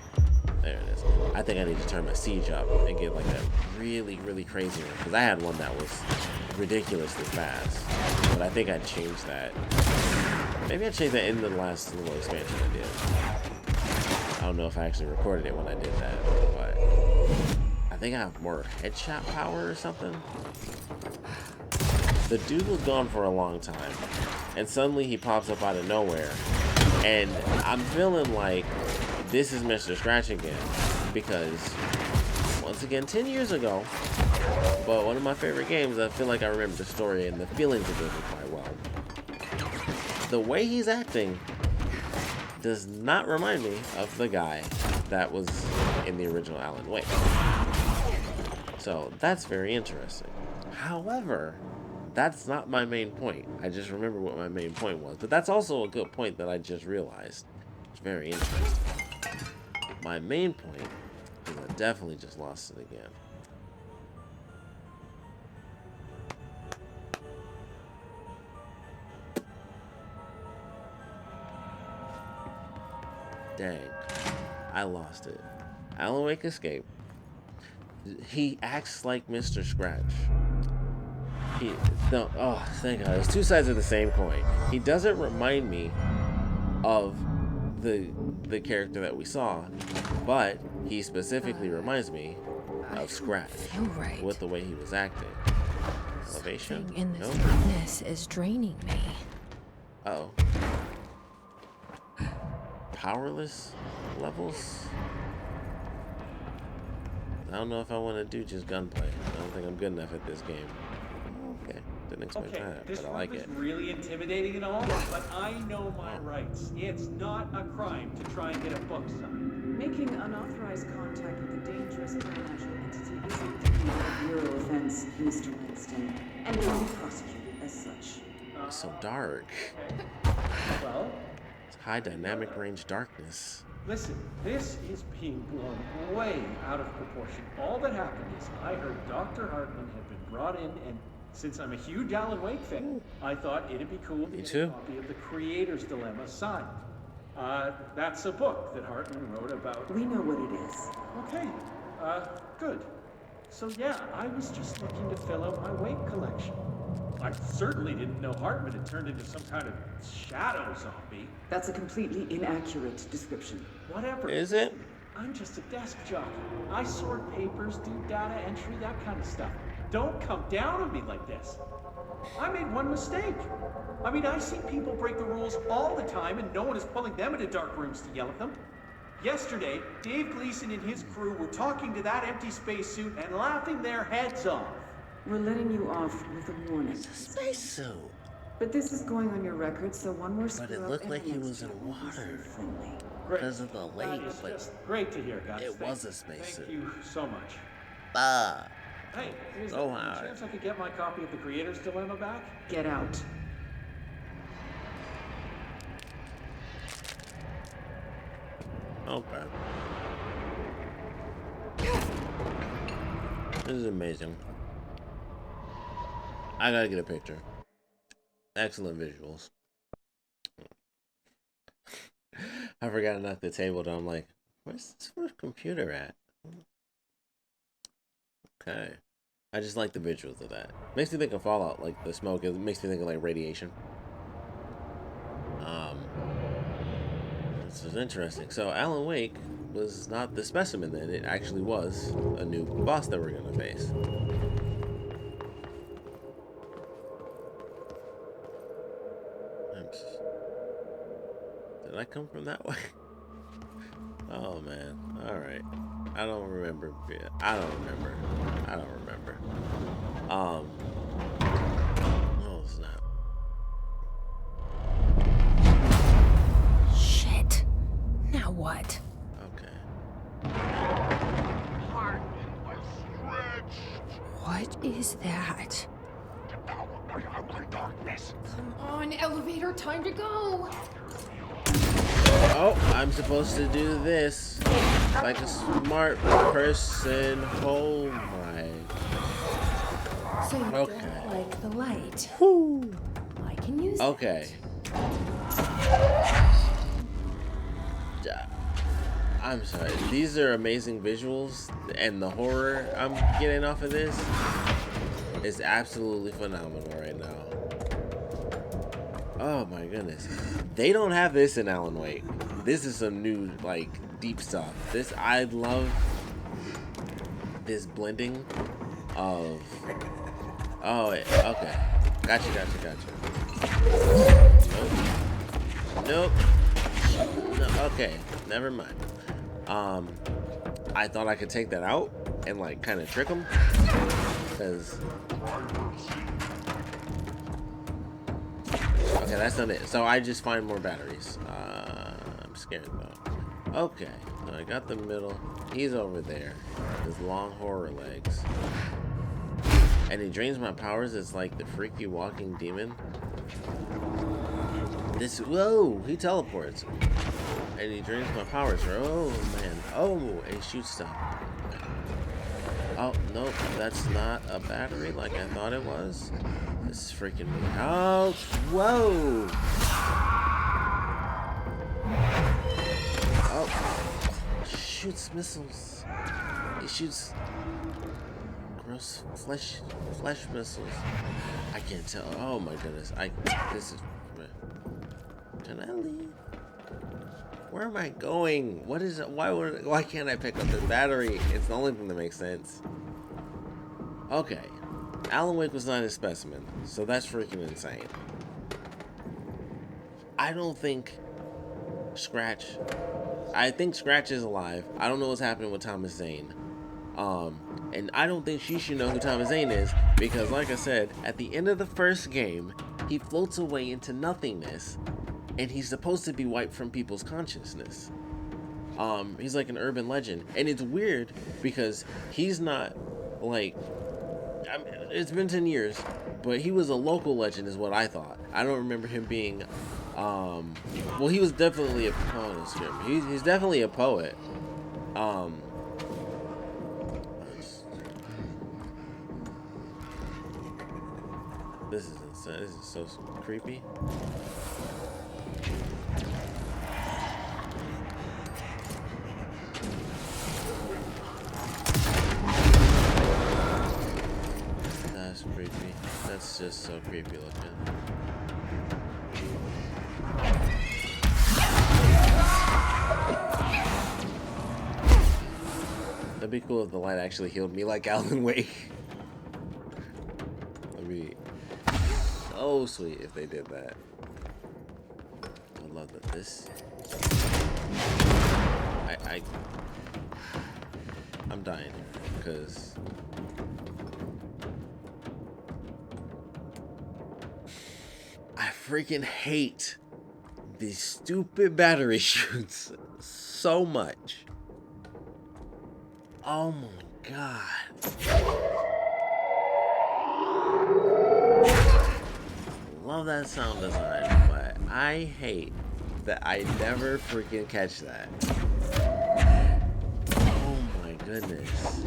there it is. I think I need to turn my siege up and get like that really, really crazy one, because I had one that was ridiculously fast. But I think I'd change that. Maybe I changed that in the last little expansion I did. I don't know if I actually recorded it when I did that, but I think I have more headshot power or something. The dude was gone for a long time, and suddenly he pops up out of nowhere, and I'm feeling like this is Mr. Scratch again, because once again, 10 years ago, but one of my favorite games, I feel like I remember the story and the feelings of it quite well. The way he's acting does not remind me of the guy that was in the original Alan Wake. So that's very interesting. However, that's not my main point. I just remember what my main point was. But that's also a good point that I just realized. It's very interesting. My main point is I definitely just lost it again. Dang, I lost it. Alan Wake Escape. He acts like Mr. Scratch. Oh, thank God. It's two sides of the same coin. He doesn't remind me of the character that we saw, but he specifically reminds me of Scratch with the way he was acting. Elevation. Something in this darkness is draining me. Uh-oh. Powerless levels? I don't know if I want to do just gunplay. I don't think I'm good enough at this game. Okay, didn't expect that, but I like it. This really intimidating and all, but I know my rights. It's not a crime to try and get a book signed. Making unauthorized contact with a dangerous financial entity is indeed a bureau offense, Mr. Langston, and can be prosecuted as such. It's so dark. Well? It's high dynamic range darkness. Listen, this is being blown way out of proportion. All that happened is I heard Dr. Hartman had been brought in, and since I'm a huge Alan Wake fan, I thought it'd be cool to get a copy of The Creator's Dilemma signed. That's a book that Hartman wrote about. We know what it is. Okay, good. So yeah, I was just looking to fill out my Wake collection. I certainly didn't know Hartman had turned into some kind of shadow zombie. That's a completely inaccurate description. Whatever. Is it? I'm just a desk jockey. I sort papers, do data entry, that kind of stuff. Don't come down on me like this. I made one mistake. I mean, I see people break the rules all the time, and no one is pulling them into dark rooms to yell at them. Yesterday, Dave Gleason and his crew were talking to that empty spacesuit and laughing their heads off. We're letting you off with a warning. It's a spacesuit. But this is going on your record, so one more But it looked like he was in water because of the lake, but great to hear, guys. it was a spacesuit. Thank you so much. Hey, is so there any hard. chance I could get my copy of The Creator's Dilemma back? Get out. Okay. This is amazing. I gotta get a picture. Excellent visuals. I forgot to knock the table down. I'm like, where's this first computer at? Okay. I just like the visuals of that. Makes me think of Fallout, like the smoke. It makes me think of like radiation. This is interesting. So Alan Wake was not the specimen then. It actually was a new boss that we're gonna face. Oops. Did I come from that way? Oh man. All right. I don't remember. I don't remember. Oh snap. Shit. Now what? Okay. What is that? Come on, elevator, time to go. Oh, I'm supposed to do this like a smart person. Oh my. So you Okay. don't like the light. Whew. I can use it. Okay. I'm sorry. These are amazing visuals, and the horror I'm getting off of this is absolutely phenomenal right now. Oh my goodness. They don't have this in Alan Wake. This is some new, like, deep stuff. This, I love this blending of... Oh, wait, okay. Gotcha. Nope. No, okay, never mind. I thought I could take that out and, like, kind of trick them. Because... Okay, that's not it. So I just find more batteries. I'm scared though. Okay, so I got the middle. He's over there. His long horror legs. And he drains my powers. It's like the freaky walking demon. This, whoa, he teleports. And he drains my powers. Oh man. Oh, and he shoots stuff. Oh, nope, that's not a battery like I thought it was. This is freaking me out. Whoa! Oh. Shoots missiles. He shoots gross flesh missiles. I can't tell. Oh my goodness. This is... Can I leave? Where am I going? What is it? Why can't I pick up this battery? It's the only thing that makes sense. Okay. Alan Wake was not a specimen, so that's freaking insane. I don't think Scratch... I think Scratch is alive. I don't know what's happening with Thomas Zane. And I don't think she should know who Thomas Zane is, because like I said, at the end of the first game, he floats away into nothingness, and he's supposed to be wiped from people's consciousness. He's like an urban legend, and it's weird because he's not like... it's been 10 years, but he was a local legend is what I thought. I don't remember him being, well, he was definitely a poet. He's definitely a poet. This is insane. This is so creepy. That's creepy. That's just so creepy looking. That'd be cool if the light actually healed me like Alan Wake. That'd be so sweet if they did that. I love that this... I'm dying because... I freaking hate these stupid battery shoots so much. Oh my god. Love that sound design, but I hate that I never freaking catch that. Oh my goodness.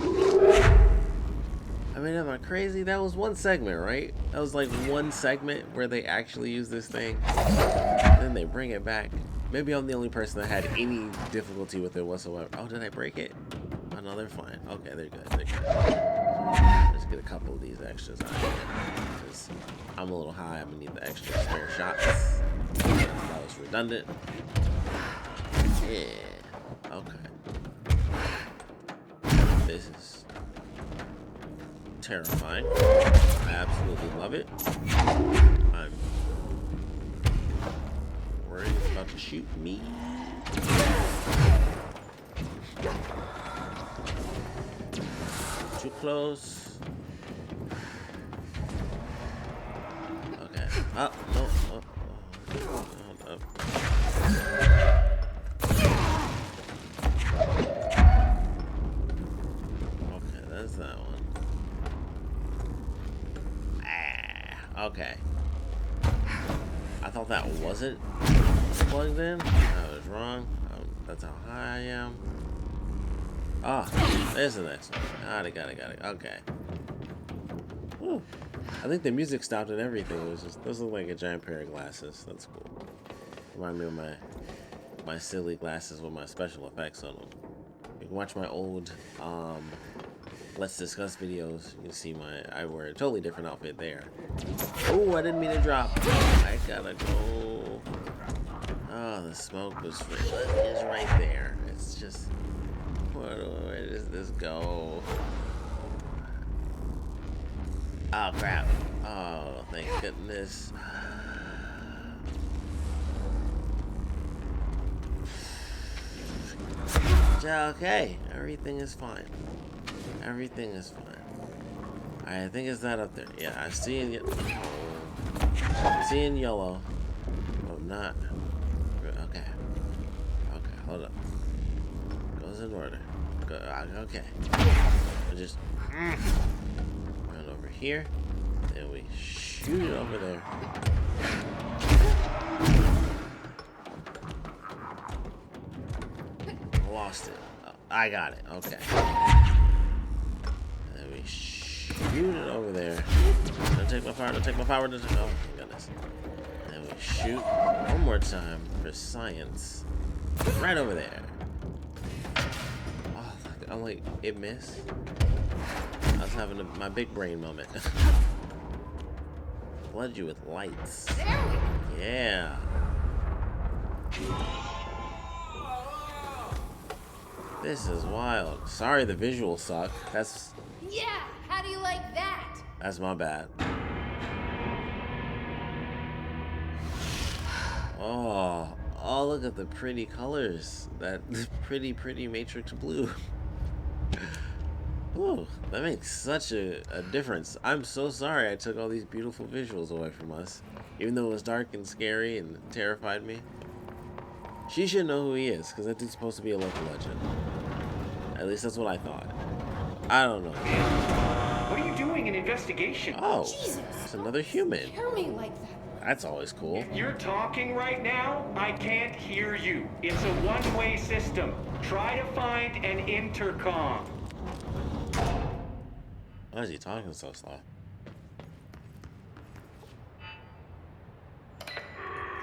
I mean, am I crazy? That was one segment, right? That was like one segment where they actually use this thing. Then they bring it back. Maybe I'm the only person that had any difficulty with it whatsoever. Oh, did I break it? Oh, no, they're fine. Okay, they're good. They're good. Let's get a couple of these extras out here. Because I'm a little high. I'm going to need the extra spare shots. That was redundant. Yeah. Okay. This is terrifying. I absolutely love it. I'm worried it's about to shoot me. too close. Okay. Oh, no. Oh, oh. Hold up. Okay, that's that one. Ah, okay. I thought that wasn't plugged in. I was wrong. That's how high I am. Ah, there's the next one. Got it. Okay. Whew. I think the music stopped and everything. It was just, those look like a giant pair of glasses. That's cool. Remind me of my silly glasses with my special effects on them. You can watch my old Let's Discuss videos. You can see I wear a totally different outfit there. Oh, I didn't mean to drop. I gotta go. Oh, the smoke is right there. It's just, where does this go? Oh crap. Oh, thank goodness. Okay, everything is fine. Everything is fine. I think it's that up there. Yeah, I see in yellow. Oh, not. Okay. Okay, hold up. Goes in order. Okay. I just run over here. Then we shoot it over there. Lost it. Oh, I got it. Okay. Then we shoot it over there. Don't take my power. Don't take my power. Don't take, oh my goodness. Then we shoot one more time for science. Right over there. Oh, I'm like, it missed. I was having my big brain moment. Flood you with lights. Yeah. This is wild. Sorry the visuals suck. Yeah, how do you like that? That's my bad. Oh, look at the pretty colors. That pretty matrix blue. Ooh, that makes such a difference. I'm so sorry I took all these beautiful visuals away from us. Even though it was dark and scary and terrified me. She should know who he is, because that dude's supposed to be a local legend. At least that's what I thought. I don't know. What are you doing in investigation? Oh, Jesus, it's another human. Hear me like that. That's always cool. If you're talking right now, I can't hear you. It's a one-way system. Try to find an intercom. Why is he talking so slow?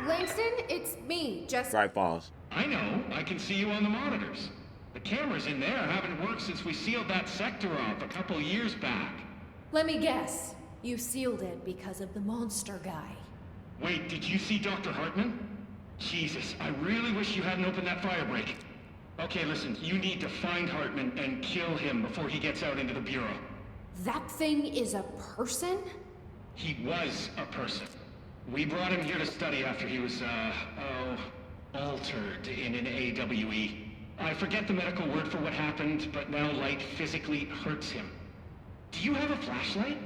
Langston, it's me, Jessica. Right, boss. I know. I can see you on the monitors. The cameras in there haven't worked since we sealed that sector off a couple years back. Let me guess. You sealed it because of the monster guy. Wait, did you see Dr. Hartman? Jesus, I really wish you hadn't opened that fire break. Okay, listen, you need to find Hartman and kill him before he gets out into the Bureau. That thing is a person? He was a person. We brought him here to study after he was, altered in an AWE. I forget the medical word for what happened, but now light physically hurts him. Do you have a flashlight?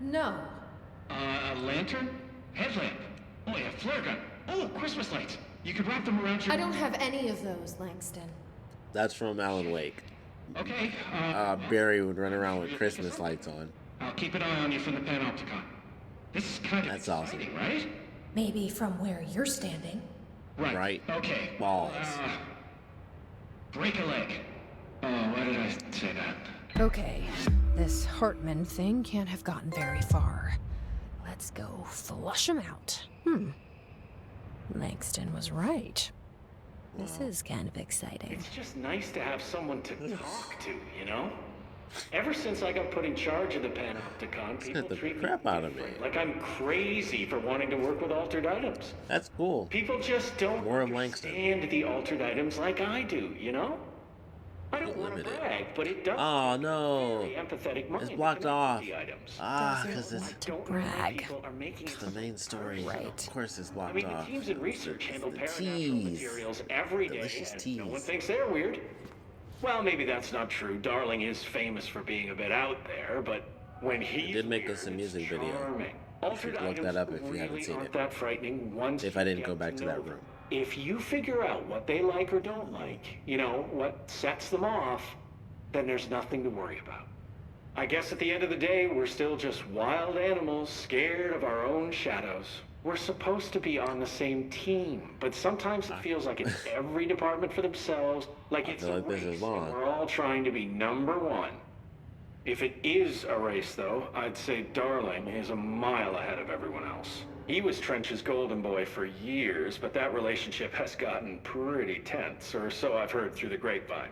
No. A lantern? Headlamp? Oh yeah, flare gun. Oh, Christmas lights. You could wrap them around your... I don't have any of those, Langston. That's from Alan Wake. Okay, Barry would run around with Christmas lights on. I'll keep an eye on you from the Panopticon. This is kind of exciting, awesome, right? Maybe from where you're standing. Right. Okay. Balls. Break a leg. Oh, why did I say that? Okay, this Hartman thing can't have gotten very far. Let's go flush him out. Langston was right. This is kind of exciting. It's just nice to have someone to talk to, you know? Ever since I got put in charge of the Panopticon, people treat me crap out of me. Like I'm crazy for wanting to work with altered items. That's cool. People just don't understand the altered items like I do, you know? I don't want to brag, but it does. Oh no! Very empathetic mind It's blocked off. Because it's brag. It's the main story. Right. Of course, it's blocked I mean, off. the teams in research handle paranormal tease. materials every day, Delicious and tease. no one thinks they're weird. Well, maybe that's not true. Darling is famous for being a bit out there, but when he did make us a music video. You should look that up if you haven't seen it. That frightening once if I didn't go back to that room. If you figure out what they like or don't like, you know, what sets them off, then there's nothing to worry about. I guess at the end of the day, we're still just wild animals scared of our own shadows. We're supposed to be on the same team, but sometimes it feels like it's every department for themselves, like it's a race, and we're all trying to be number one. If it is a race, though, I'd say Darling is a mile ahead of everyone else. He was Trench's golden boy for years, but that relationship has gotten pretty tense, or so I've heard through the grapevine.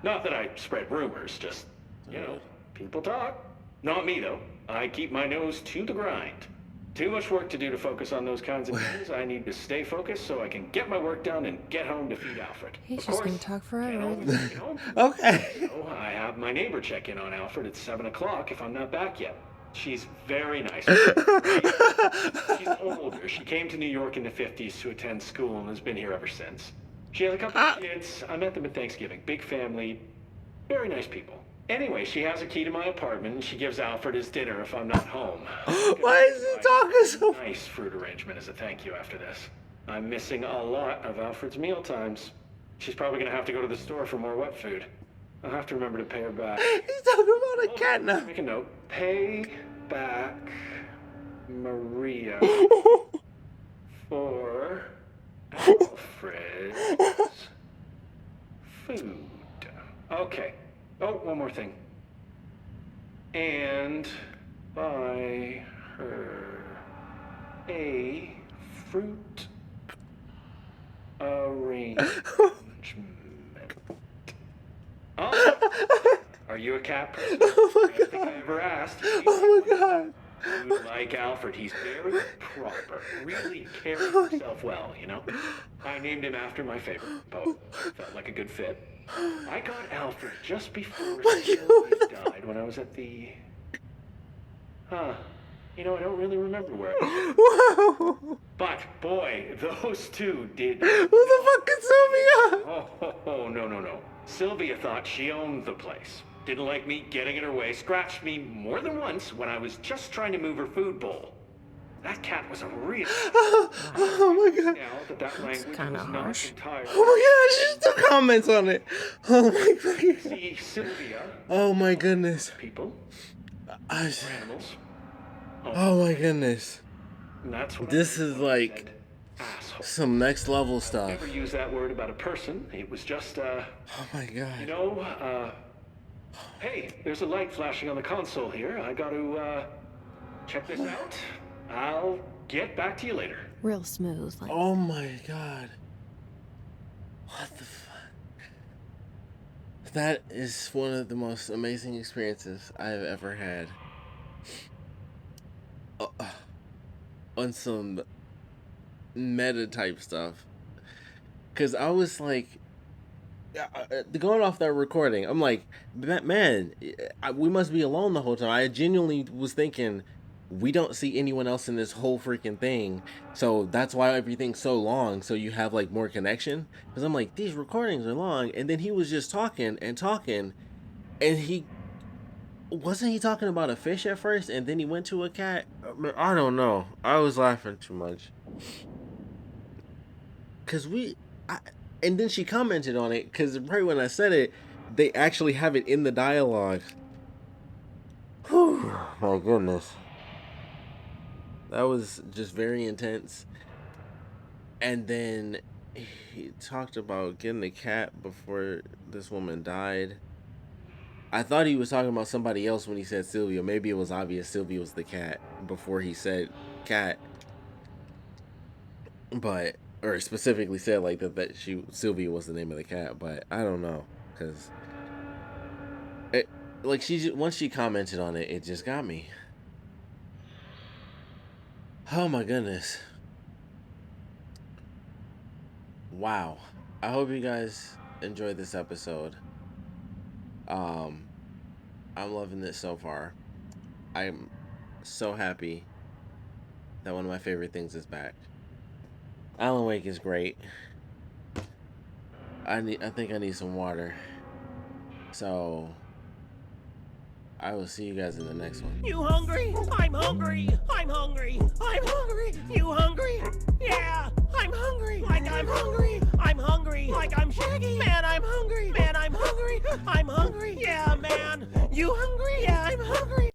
Not that I spread rumors, just, you know, people talk. Not me, though. I keep my nose to the grind. Too much work to do to focus on those kinds of things. I need to stay focused so I can get my work done and get home to feed Alfred. He's just gonna talk forever. Okay. So I have my neighbor check in on Alfred at 7 o'clock if I'm not back yet. She's very nice. She's older. She came to New York in the 50s to attend school and has been here ever since. She has a couple of kids. I met them at Thanksgiving. Big family. Very nice people. Anyway, she has a key to my apartment, and she gives Alfred his dinner if I'm not home. Why is he talking so? Nice fruit arrangement as a thank you after this. I'm missing a lot of Alfred's meal times. She's probably gonna have to go to the store for more wet food. I'll have to remember to pay her back. He's talking about a cat now. Make a note. Pay back Maria for Alfred's food. Okay. Oh, one more thing. And buy her a fruit arrangement. Oh, are you a cat person? Oh my I don't think I ever asked. Oh my god. You like Alfred, he's very proper, really carries himself well, you know? I named him after my favorite poet. Felt like a good fit. I got Alfred just before Sylvia died when I was at the... You know, I don't really remember where. Whoa. But, boy, those two did... Who the fuck is Sylvia? Oh, no. Sylvia thought she owned the place. Didn't like me getting in her way, scratched me more than once when I was just trying to move her food bowl. That cat was a real... Oh my god. Now that language kinda was not harsh. entirely... Oh my gosh, just the comments on it. Oh my god. See, Sylvia... Oh my goodness. People... or animals... Oh my goodness. And that's what This is like asshole. some next level stuff. Never use that word about a person. It was just, Oh my god. you know, hey, there's a light flashing on the console here. I got to, check this out. I'll get back to you later. Real smooth. Like, Oh my god. What the fuck? That is one of the most amazing experiences I have ever had. On some meta type stuff. Because I was like, going off that recording, I'm like, man, we must be alone the whole time. I genuinely was thinking, we don't see anyone else in this whole freaking thing, so that's why everything's so long, so you have like more connection. Because I'm like, these recordings are long, and then he was just talking, and he wasn't he talking about a fish at first, and then he went to a cat. I don't know, I was laughing too much. Because and then she commented on it, because right when I said it, they actually have it in the dialogue. Whew, my goodness. That was just very intense. And then he talked about getting a cat before this woman died. I thought he was talking about somebody else when he said Sylvia. Maybe it was obvious Sylvia was the cat before he said cat. But, or specifically said like that Sylvia was the name of the cat. But I don't know, because like once she commented on it, it just got me. Oh my goodness. Wow. I hope you guys enjoyed this episode. I'm loving it so far. I'm so happy that one of my favorite things is back. Alan Wake is great. I think I need some water. So I will see you guys in the next one. You hungry? I'm hungry. I'm hungry. I'm hungry. You hungry? Yeah, I'm hungry. Like I'm hungry. I'm hungry. Like I'm Shaggy. Man, I'm hungry. Man, I'm hungry. I'm hungry. Yeah, man. You hungry?